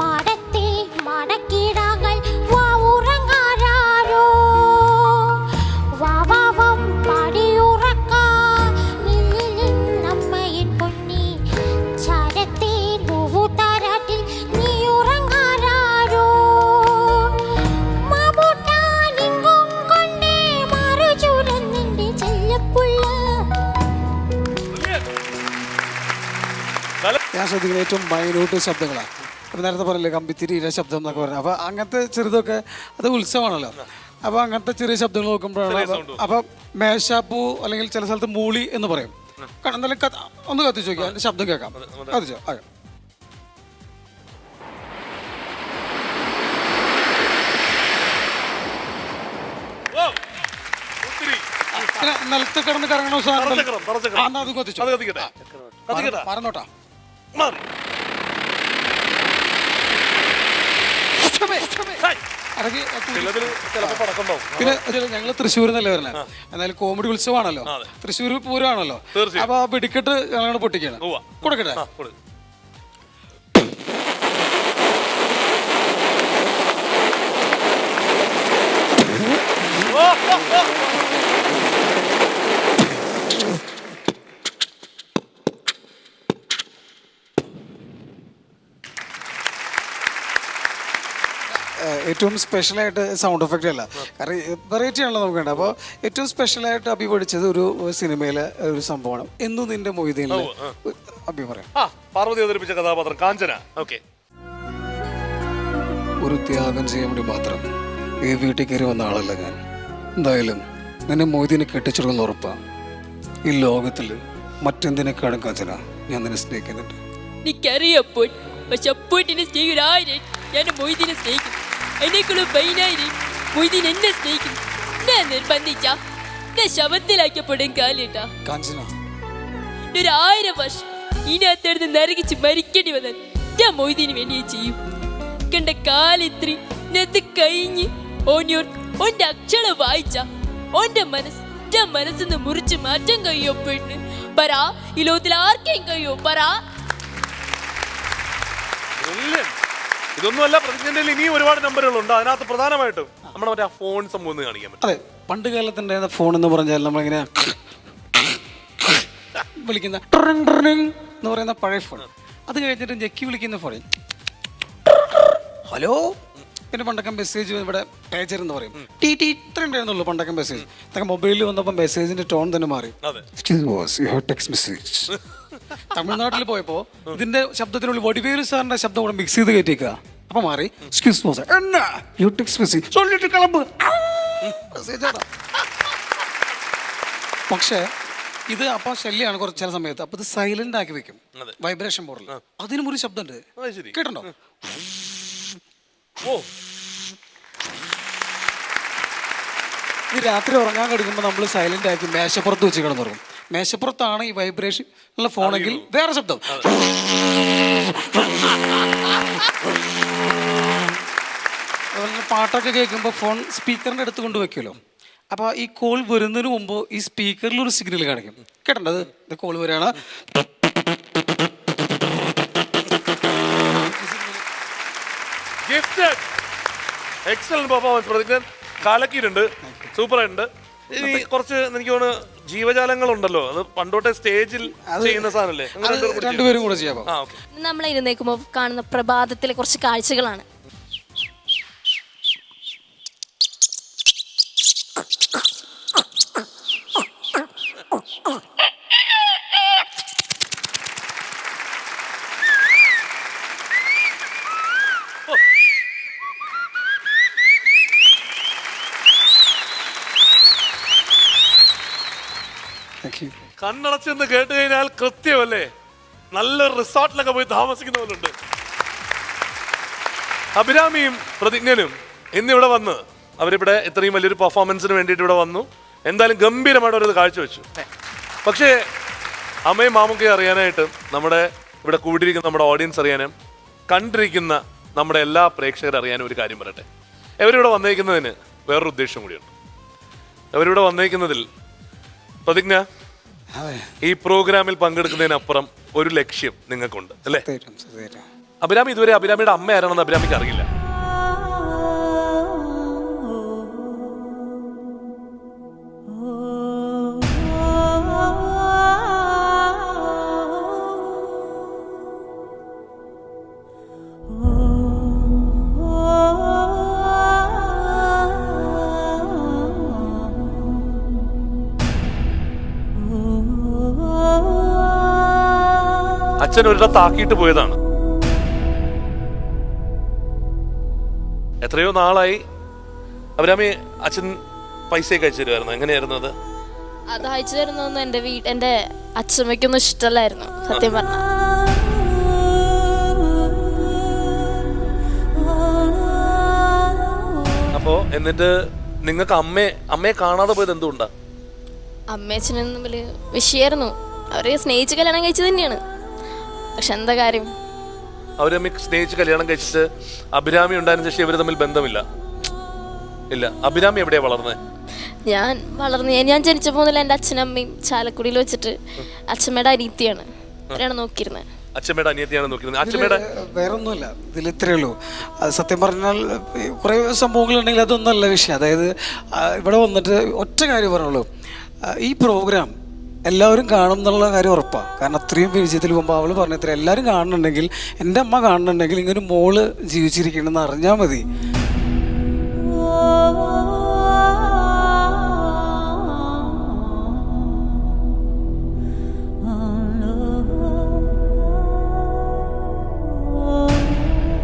മടത്തെ മടക്കിടാങ്ങൾ വാ ഉറങ്ങാരോ വാവാവം പാടിയുറക്കാൻ നമ്മയിൻ പൊന്നി ചരത്തെ നോവു താരാട്ടിൽ നീ ഉറങ്ങാരോ മാബൂട്ടാനിങ്കും കൊണ്ടേ മാറു ചൂരന്നിന്റെ ചെല്ലപ്പുള്ള. ഞാൻ ശ്രദ്ധിക്കുന്ന ഏറ്റവും മൈന്യൂട്ട് ശബ്ദങ്ങളാണ്. അപ്പം നേരത്തെ പറയില്ലേ കമ്പിത്തിരിയുടെ ശബ്ദം എന്നൊക്കെ പറഞ്ഞത്. അപ്പോൾ അങ്ങനത്തെ ചെറുതൊക്കെ അത് ഉത്സവമാണല്ലോ. അപ്പോൾ അങ്ങനത്തെ ചെറിയ ശബ്ദങ്ങൾ നോക്കുമ്പോഴാണ്. അപ്പം മേശാപ്പൂ അല്ലെങ്കിൽ ചില സ്ഥലത്ത് മൂളി എന്ന് പറയും. എന്തായാലും ഒന്ന് കത്തിച്ച് നോക്കിയാൽ അതിൻ്റെ ശബ്ദം കേൾക്കാം. കത്തിച്ചോ? അതെ. നിലത്ത് കിടന്ന് കറങ്ങണ സാധനം അത് കത്തിച്ചോ? മറന്നോട്ടാ. പിന്നെ ഞങ്ങള് തൃശ്ശൂർ എന്നല്ലേ പറഞ്ഞത്. എന്നാലും കോമഡി ഉത്സവമാണല്ലോ, തൃശ്ശൂർ പൂരമാണല്ലോ. അപ്പൊ ആ വെടിക്കെട്ട് ഞങ്ങൾ പൊട്ടിക്കാണ്. കൊടുക്കട്ടെ? ഏറ്റവും സ്പെഷ്യലായിട്ട് സൗണ്ട് എഫക്റ്റ് അല്ല, കാരണം വെറൈറ്റി ആണല്ലോ നമുക്ക് വേണ്ടത്. അപ്പോൾ ഏറ്റവും സ്പെഷ്യലായിട്ട് അഭി പഠിച്ചത് ഒരു സിനിമയിലെ ഒരു സംഭവമാണ്. എന്നു നിന്റെ മൊയ്തീനിലെ അഭി പറയാം. പാർവതി അവതരിപ്പിച്ച കഥാപാത്രം കാഞ്ചന. ഓക്കെ. ഒരു ത്യാഗം ചെയ്യാൻ വേണ്ടി മാത്രം ഈ വീട്ടിൽ കയറി വന്ന ആളല്ല ഞാൻ. എന്തായാലും നിന്നെ മൊയ്തീനെ കെട്ടിച്ചെടുക്കുന്ന ഉറപ്പാ. ഈ ലോകത്തിൽ മറ്റെന്തിനേക്കാളും കാഞ്ചന ഞാൻ നിന്നെ സ്നേഹിക്കുന്നുണ്ട്. എനിക്കറിയപ്പോൾ പക്ഷെ അപ്പോട്ടിനെ സ്നേഹിക്കും. ഞാൻ മൊയ്തീനെ സ്നേഹിക്കും. എന്നെക്കുള്ള പൈനായിരം മൊയ്തീൻ എന്നെ സ്നേഹിക്കും. ഞാൻ നിർബന്ധിച്ച എന്നെ ശവത്തിലാക്കപ്പെടും കാലിട്ടാ. ഒരു 1000 വർഷം ഇതിനകത്തെടുത്ത് നരകിച്ച് മരിക്കേണ്ടി വന്നാൽ ഞാൻ മൊയ്തീന് വേണ്ടി ചെയ്യും. കണ്ട കാലിത്രി നെത്ത് കഴിഞ്ഞ് ഓന്റെ അക്ഷരം വായിച്ച ഓന്റെ മനസ്സിന്ന് മുറിച്ച് മാറ്റാൻ കഴിയോ പെണ്ണ്? പറ, ഈ ലോകത്തിൽ ആർക്കേം കഴിയോ? പറ. ഇതൊന്നുമല്ല, പ്രതിജ്ഞയിൽ ഇനിയും ഒരുപാട് നമ്പറുകളുണ്ട്. അതിനകത്ത് പ്രധാനമായിട്ടും നമ്മുടെ മറ്റേ ഫോൺ സംഭവം കാണിക്കാൻ പറ്റും. അതെ, പണ്ട് കാലത്തുണ്ടായിരുന്ന ഫോൺ എന്ന് പറഞ്ഞാൽ നമ്മളിങ്ങനെ വിളിക്കുന്ന ട്രിങ് ട്രിങ് എന്ന് പറയുന്ന പഴയ ഫോൺ, അത് കഴിഞ്ഞിട്ട് ഞെക്കി വിളിക്കുന്ന ഫോൺ ഹലോ. പിന്നെ പണ്ടൊക്കെ മെസ്സേജ് ഇവിടെ പേജർ എന്ന് പറയും, ടി ടി ഇത്ര ഉണ്ടായിരുന്നുള്ളൂ പണ്ടൊക്കെ മെസ്സേജ്. ഇതൊക്കെ മൊബൈലിൽ വന്നപ്പോൾ മെസ്സേജിന്റെ ടോൺ തന്നെ മാറി. തമിഴ്നാട്ടിൽ പോയപ്പോൾ ഇതിന്റെ ശബ്ദത്തിനുള്ളിൽ വടിവേലു സാറിന്റെ ശബ്ദം കൂടെ മിക്സ് ചെയ്ത് കയറ്റിക്കുക. അപ്പൊ മാറി പക്ഷേ ഇത് അപ്പൊ ശല്യമാണ് കുറച്ച് ചില സമയത്ത്. അപ്പൊ ഇത് സൈലന്റ് ആക്കി വെക്കും വൈബ്രേഷൻ ബോർഡിൽ. അതിനും ഒരു ശബ്ദമുണ്ട്, കേട്ടോ? ഈ രാത്രി ഉറങ്ങാൻ കിടക്കുമ്പോൾ നമ്മൾ സൈലന്റ് ആക്കി മേശപ്പുറത്ത് വെച്ച് കിടന്നുറങ്ങും. മേശപ്പുറത്താണ് ഈ വൈബ്രേഷൻ ഉള്ള ഫോണെങ്കിൽ വേറെ ശബ്ദം. അതുപോലെ പാട്ടൊക്കെ കേൾക്കുമ്പോൾ ഫോൺ സ്പീക്കറിൻ്റെ അടുത്ത് കൊണ്ട് വെക്കുമല്ലോ. അപ്പോൾ ഈ കോൾ വരുന്നതിന് മുമ്പ് ഈ സ്പീക്കറിൽ ഒരു സിഗ്നൽ കാണിക്കും, കേട്ടത് ഇത് കോൾ വരികയാണ്. എക്സലന്റ് പെർഫോമൻസ് പ്രതിജ്ഞൻ, കലക്കിയിട്ടുണ്ട്, സൂപ്പറായിട്ടുണ്ട്. ഇനി കുറച്ച് എനിക്ക് തോന്നുന്നു ജീവജാലങ്ങളുണ്ടല്ലോ, അത് പണ്ടോട്ടെ സ്റ്റേജിൽ ചെയ്യുന്ന സാധനല്ലേ, രണ്ടുപേരും കൂടെ ചെയ്യാം. നമ്മൾ ഇരുന്നേക്കുമ്പോൾ കാണുന്ന പ്രഭാതത്തിലെ കുറച്ച് കാഴ്ചകളാണ്. കണ്ണടച്ചെന്ന് കേട്ട് കഴിഞ്ഞാൽ കൃത്യമല്ലേ, നല്ലൊരു റിസോർട്ടിലൊക്കെ പോയി താമസിക്കുന്ന പോലുണ്ട്. അഭിരാമിയും പ്രതിജ്ഞനും ഇന്നിവിടെ വന്ന് അവരിവിടെ ഇത്രയും വലിയൊരു പെർഫോമൻസിന് വേണ്ടിയിട്ട് ഇവിടെ വന്നു. എന്തായാലും ഗംഭീരമായിട്ട് അവരത് കാഴ്ചവെച്ചു. പക്ഷേ അമ്മയും മാമുക്കയും അറിയാനായിട്ട്, നമ്മുടെ ഇവിടെ കൂടിയിരിക്കുന്ന നമ്മുടെ ഓഡിയൻസ് അറിയാനും, കണ്ടിരിക്കുന്ന നമ്മുടെ എല്ലാ പ്രേക്ഷകരും അറിയാനും ഒരു കാര്യം പറയട്ടെ. ഇവരിവിടെ വന്നേക്കുന്നതിന് വേറൊരു ഉദ്ദേശം കൂടിയുണ്ട്. അവരിവിടെ വന്നേക്കുന്നതിൽ പ്രതിജ്ഞ, ഈ പ്രോഗ്രാമിൽ പങ്കെടുക്കുന്നതിനപ്പുറം ഒരു ലക്ഷ്യം നിങ്ങൾക്കുണ്ട് അല്ലേ? അഭിരാമി ഇതുവരെ അഭിരാമിയുടെ അമ്മ ആരാണെന്ന് അഭിരാമിക്ക് അറിയില്ല. അച്ഛൻ ഒരിടത്ത് ആക്കിയിട്ട് പോയതാണ്. എത്രയോ നാളായി. അഭിരാമി, അച്ഛൻ പൈസയൊക്കെ അയച്ചു തരുമായിരുന്നു, എങ്ങനെയായിരുന്നു അത്? അത് അയച്ചു തരുന്നൊന്നും എന്റെ അച്ഛമ്മയ്ക്കൊന്നും ഇഷ്ടമല്ലായിരുന്നു സത്യം പറഞ്ഞ. അപ്പോ എന്നിട്ട് നിങ്ങൾക്ക് അമ്മയെ കാണാതെ പോയത് എന്തുകൊണ്ടാ? അമ്മയച്ഛനും തമ്മിൽ വിഷയായിരുന്നു. അവരെ സ്നേഹിച്ച് കല്യാണം കഴിച്ചത് തന്നെയാണ്. പക്ഷെ എന്താ കാര്യം, അവരമ്മ സ്നേഹിച്ച് കല്യാണം കഴിച്ചിട്ട് അഭിരാമി ഉണ്ടായിരുന്ന ശേഷം ഇവര് തമ്മിൽ ബന്ധമില്ല. ഇല്ല. അഭിരാമി എവിടെയാ വളർന്നത്? ഞാൻ ജനിച്ചപ്പോ മുതൽ എന്റെ അച്ഛനും അമ്മയും ചാലക്കുടിയിൽ വെച്ചിട്ട് അച്ഛമ്മയുടെ അനിയത്തിയാണ് അവരാണ് നോക്കിയിരുന്നത്. അച്ഛമ്മയുടെ അനിയത്തിയാണ് നോക്കിയിരുന്നത്. അച്ഛമ്മയുടെ വേറൊന്നുമില്ല, ഇതിൽ ഇത്രയേ ഉള്ളൂ. അത് സത്യം പറഞ്ഞാൽ കുറെ സംഭവങ്ങളുണ്ടെങ്കിൽ അതൊന്നല്ല വിഷയം. അതായത് ഇവിടെ വന്നിട്ട് ഒറ്റ കാര്യം പറഞ്ഞുള്ളൂ, ഈ പ്രോഗ്രാം എല്ലാവരും കാണും എന്നുള്ള കാര്യം ഉറപ്പാണ്. കാരണം അത്രയും പരിചയത്തിൽ പോകുമ്പോൾ അവൾ പറഞ്ഞത്ര എല്ലാവരും കാണുന്നുണ്ടെങ്കിൽ, എൻ്റെ അമ്മ കാണുന്നുണ്ടെങ്കിൽ ഇങ്ങനെ മോള് ജീവിച്ചിരിക്കണമെന്ന് അറിഞ്ഞാൽ മതി.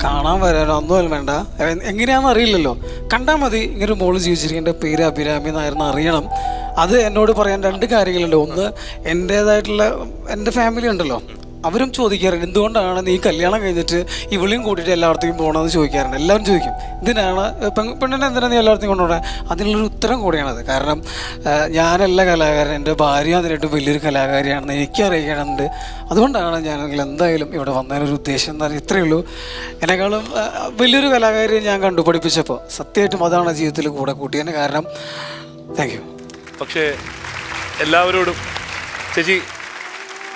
കാണാൻ വരാനോ ഒന്നും വേണ്ട, എങ്ങനെയാണെന്ന് അറിയില്ലല്ലോ, കണ്ടാൽ മതി ഇങ്ങനെ മോള് ജീവിച്ചിരിക്കേണ്ട പേര് അഭിരാമി എന്നായിരുന്നു അറിയണം. അത് എന്നോട് പറയാൻ രണ്ട് കാര്യങ്ങളുണ്ട്. ഒന്ന്, എൻ്റേതായിട്ടുള്ള എൻ്റെ ഫാമിലി ഉണ്ടല്ലോ, അവരും ചോദിക്കാറുണ്ട് എന്തുകൊണ്ടാണ് നീ കല്യാണം കഴിഞ്ഞിട്ട് ഇവളെയും കൂട്ടിയിട്ട് എല്ലായിടത്തേക്കും പോകണമെന്ന് ചോദിക്കാറുണ്ട്. എല്ലാവരും ചോദിക്കും എന്തിനാണ് പെണ്ണിനെ എന്തിനാണ് നീ എല്ലായിടത്തേക്കും കൊണ്ടുപോകണേ? അതിനുള്ളൊരു ഉത്തരം കൂടിയാണത്. കാരണം ഞാനല്ല കലാകാരൻ, എൻ്റെ ഭാര്യ അതിനായിട്ട് വലിയൊരു കലാകാരിയാണെന്ന് എനിക്കറിയിക്കാനുണ്ട്. അതുകൊണ്ടാണ് ഞാൻ എന്തായാലും ഇവിടെ വന്നതിനൊരു ഉദ്ദേശം എന്ന് പറഞ്ഞാൽ ഇത്രയേ ഉള്ളൂ. എന്നെക്കാളും വലിയൊരു കലാകാരിയെ ഞാൻ കണ്ടു പഠിപ്പിച്ചപ്പോൾ സത്യമായിട്ടും അതാണ് ജീവിതത്തിൽ കൂടെ കൂട്ടിയതിന് കാരണം. Thank you. പക്ഷേ എല്ലാവരോടും ചേച്ചി,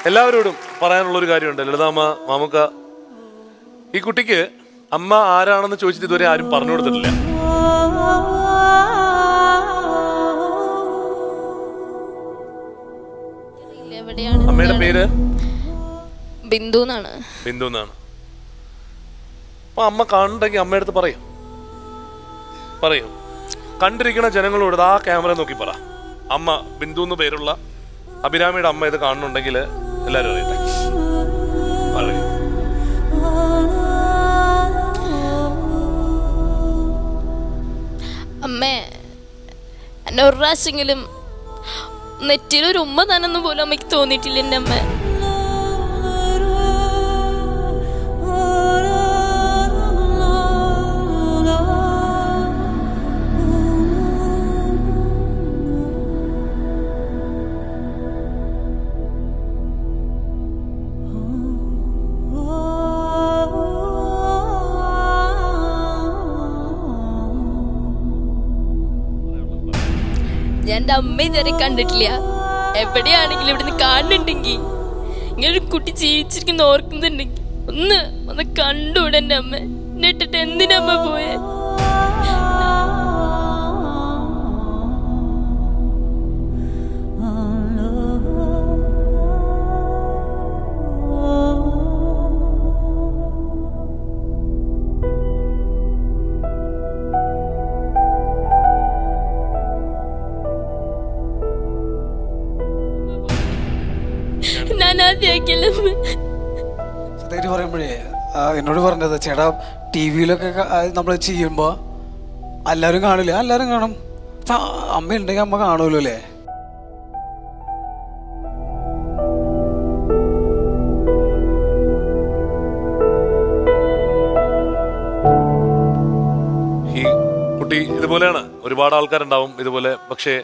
എല്ലാവരോടും പറയാനുള്ളൊരു കാര്യമുണ്ട്. ലളിതാമ്മ, മാമുക്ക, ഈ കുട്ടിക്ക് അമ്മ ആരാണെന്ന് ചോദിച്ചിട്ട് ഇതുവരെ ആരും പറഞ്ഞു കൊടുത്തിട്ടില്ല. എവിടെയാണ്? അമ്മയുടെ പേര് ബിന്ദു എന്നാണ്. ബിന്ദു എന്നാണ്. അപ്പൊ അമ്മ കാണുന്നുണ്ടെങ്കിൽ അമ്മയുടെ അടുത്ത് പറയും കണ്ടിരിക്കുന്ന ജനങ്ങളോട് ആ ക്യാമറ നോക്കി പറ, അമ്മ ബിന്ദു എന്ന് പേരുള്ള അഭിരാമിയുടെ അമ്മ ഇത് കാണുന്നുണ്ടെങ്കിൽ എല്ലാവരും അറിയട്ടെ. അമ്മേ, എന്നെ ഒരു പ്രാവശ്യമെങ്കിലും നെറ്റിലൊരു ഉമ്മ തന്നെന്ന് പോലും അമ്മയ്ക്ക് തോന്നിയിട്ടില്ല എൻ്റെ അമ്മ. ഞാൻ എൻ്റെ അമ്മ ഇതുവരെ കണ്ടിട്ടില്ല. എവിടെയാണെങ്കിലും ഇവിടുന്ന് കാണുന്നുണ്ടെങ്കിൽ, ഇങ്ങനൊരു കുട്ടി ജീവിച്ചിരിക്കുന്ന ഓർക്കുന്നുണ്ടെങ്കിൽ ഒന്ന് കണ്ടുകൂടെ എൻ്റെ അമ്മ. എന്നിട്ടിട്ട് എന്തിനമ്മ പോയേ? സത്യമായിട്ട് പറയുമ്പോഴേ എന്നോട് പറഞ്ഞത്, ചേട്ടാ ടി വിയിലൊക്കെ നമ്മൾ ചെയ്യുമ്പോ എല്ലാവരും കാണില്ല, എല്ലാവരും കാണും. അമ്മ ഉണ്ടെങ്കിൽ അമ്മ കാണുമല്ലോ അല്ലേ? ഈ കുട്ടി ഇതുപോലെയാണ്, ഒരുപാട് ആൾക്കാരുണ്ടാവും ഇതുപോലെ. പക്ഷേ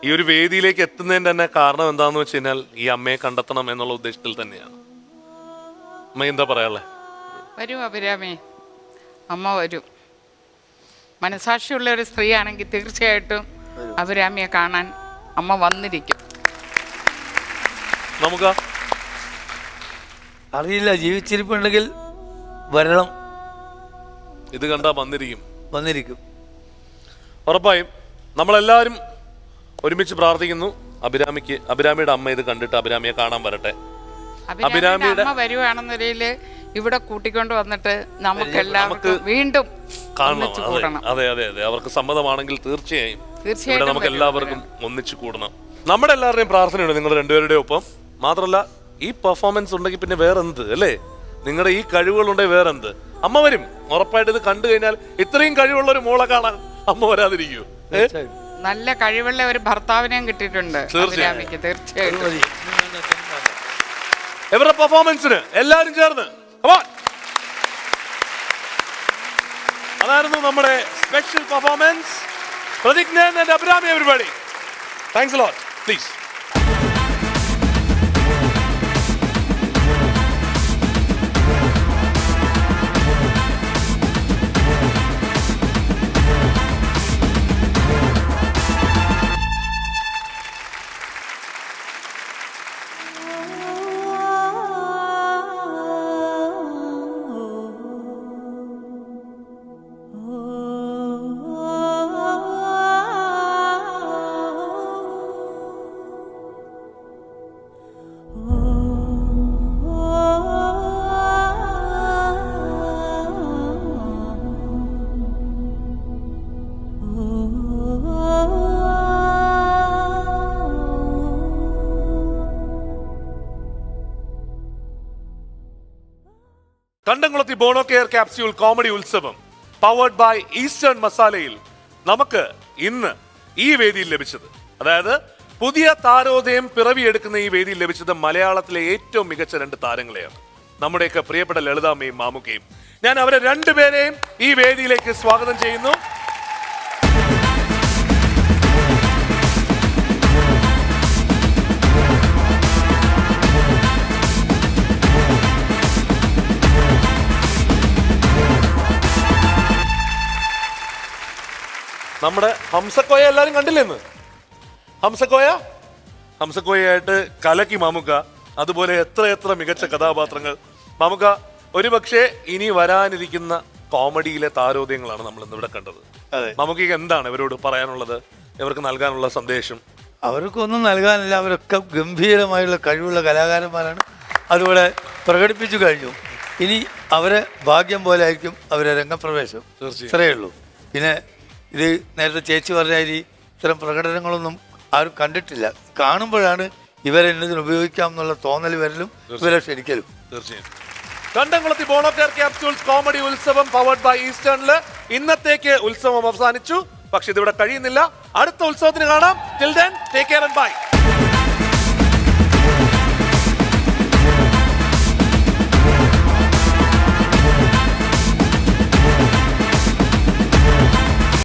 ഈ ഒരു വേദിയിലേക്ക് എത്തുന്നതിന്റെ തന്നെ കാരണം എന്താണെന്ന് വെച്ച് കഴിഞ്ഞാൽ ഈ അമ്മയെ കണ്ടെത്തണം എന്നുള്ള ഉദ്ദേശത്തിൽ തന്നെയാണ്. അമ്മ എന്താ പറയാനുള്ളത്? വരൂ അഭിരാമി, അമ്മ വരൂ. മനസാക്ഷിയുള്ള ഒരു സ്ത്രീ ആണെങ്കിൽ തീർച്ചയായിട്ടും അഭിരാമിയെ കാണാൻ അമ്മ വന്നിരിക്കും. നമുക്ക് അറിയില്ല, ജീവിച്ചിരിപ്പുണ്ടെങ്കിൽ വരണം. ഇത് കണ്ടാ വന്നിരിക്കും ഉറപ്പായും. നമ്മളെല്ലാവരും ഒരുമിച്ച് പ്രാർത്ഥിക്കുന്നു അഭിരാമിയുടെ അമ്മ ഇത് കണ്ടിട്ട് അഭിരാമിയെ കാണാൻ വരട്ടെ. അഭിരാമിയുടെ അമ്മ വരുവാണെന്നൊരു ഇവിടെ കൂട്ടിക്കൊണ്ട് വന്നിട്ട് നമുക്ക് എല്ലാവർക്കും വീണ്ടും കാണണം. അതെ, അവർക്ക് സമ്മതമാണെങ്കിൽ തീർച്ചയായും ഇവിടെ നമുക്ക് എല്ലാവർക്കും ഒന്നിച്ചു കൂടണം. നമ്മുടെ എല്ലാവരുടെയും പ്രാർത്ഥനയുണ്ട് നിങ്ങളുടെ രണ്ടുപേരുടെയും ഒപ്പം. മാത്രമല്ല ഈ പെർഫോമൻസ് ഉണ്ടെങ്കിൽ പിന്നെ വേറെന്ത് അല്ലേ? നിങ്ങളുടെ ഈ കഴിവുകളുണ്ടെങ്കിൽ വേറെന്ത്? അമ്മ വരും ഉറപ്പായിട്ട്. ഇത് കണ്ടു കഴിഞ്ഞാൽ ഇത്രയും കഴിവുള്ള ഒരു മോളെ കാണാൻ അമ്മ വരാതിരിക്കൂ? നല്ല കഴിവുള്ള ഒരു ഭർത്താവിനെയും കിട്ടിയിട്ടുണ്ട് അഭിരാമിക്ക്. തീർച്ചയായിട്ടും ഇവരുടെ പെർഫോമൻസിന് എല്ലാവരും ചേർന്ന് അതായിരുന്നു നമ്മുടെ സ്പെഷ്യൽ പെർഫോമൻസ്. പ്രതിജ്ഞ and Abhirami everybody. Thanks a lot. Please. കണ്ടംകുളത്തി ബോണോ കെയർ ക്യാപ്സ്യൂൾ കോമഡി ഉത്സവം പവേർഡ് ബൈ ഈസ്റ്റേൺ മസാലയിൽ നമുക്ക് ഇന്ന് ഈ വേദിയിൽ ലഭിച്ചത്, അതായത് പുതിയ താരോദയം പിറവിയെടുക്കുന്ന ഈ വേദിയിൽ ലഭിച്ചത് മലയാളത്തിലെ ഏറ്റവും മികച്ച 2 താരങ്ങളെയാണ്. നമ്മുടെയൊക്കെ പ്രിയപ്പെട്ട ലളിതാമ്മയും മാമുക്കയും. ഞാൻ അവരെ രണ്ടുപേരെയും ഈ വേദിയിലേക്ക് സ്വാഗതം ചെയ്യുന്നു. നമ്മുടെ ഹംസക്കോയ എല്ലാരും കണ്ടില്ലെന്ന്? ഹംസക്കോയായിട്ട് കലക്കി മാമുക്ക. അതുപോലെ എത്ര മികച്ച കഥാപാത്രങ്ങൾ. മാമുക്ക, ഒരു പക്ഷേ ഇനി വരാനിരിക്കുന്ന കോമഡിയിലെ താരോദയങ്ങളാണ് നമ്മൾ ഇന്ന് ഇവിടെ കണ്ടത്. നമുക്ക് എന്താണ് ഇവരോട് പറയാനുള്ളത്, ഇവർക്ക് നൽകാനുള്ള സന്ദേശം? അവർക്കൊന്നും നൽകാനില്ല. അവരൊക്കെ ഗംഭീരമായുള്ള കഴിവുള്ള കലാകാരന്മാരാണ്. അതുപോലെ പ്രകടിപ്പിച്ചു കഴിഞ്ഞു. ഇനി അവരെ ഭാഗ്യം പോലെ ആയിരിക്കും അവരെ രംഗപ്രവേശം. ഇത്രയേ ഉള്ളൂ. പിന്നെ ഇത് നേരത്തെ ചേച്ചി പറഞ്ഞ ഇത്തരം പ്രകടനങ്ങളൊന്നും ആരും കണ്ടിട്ടില്ല. കാണുമ്പോഴാണ് ഇവരെ എന്നതിന് ഉപയോഗിക്കാം എന്നുള്ള തോന്നൽ വരലും ഇവരെ ക്ഷണിക്കലും. തീർച്ചയായും Kandamkulathy Bonocare capsules comedy Utsavam powered by ഈസ്റ്റേണില് ഇന്നത്തേക്ക് ഉത്സവം അവസാനിച്ചു. പക്ഷെ ഇതിവിടെ കഴിയുന്നില്ല. അടുത്ത ഉത്സവത്തിന് കാണാം. Till then take care and by.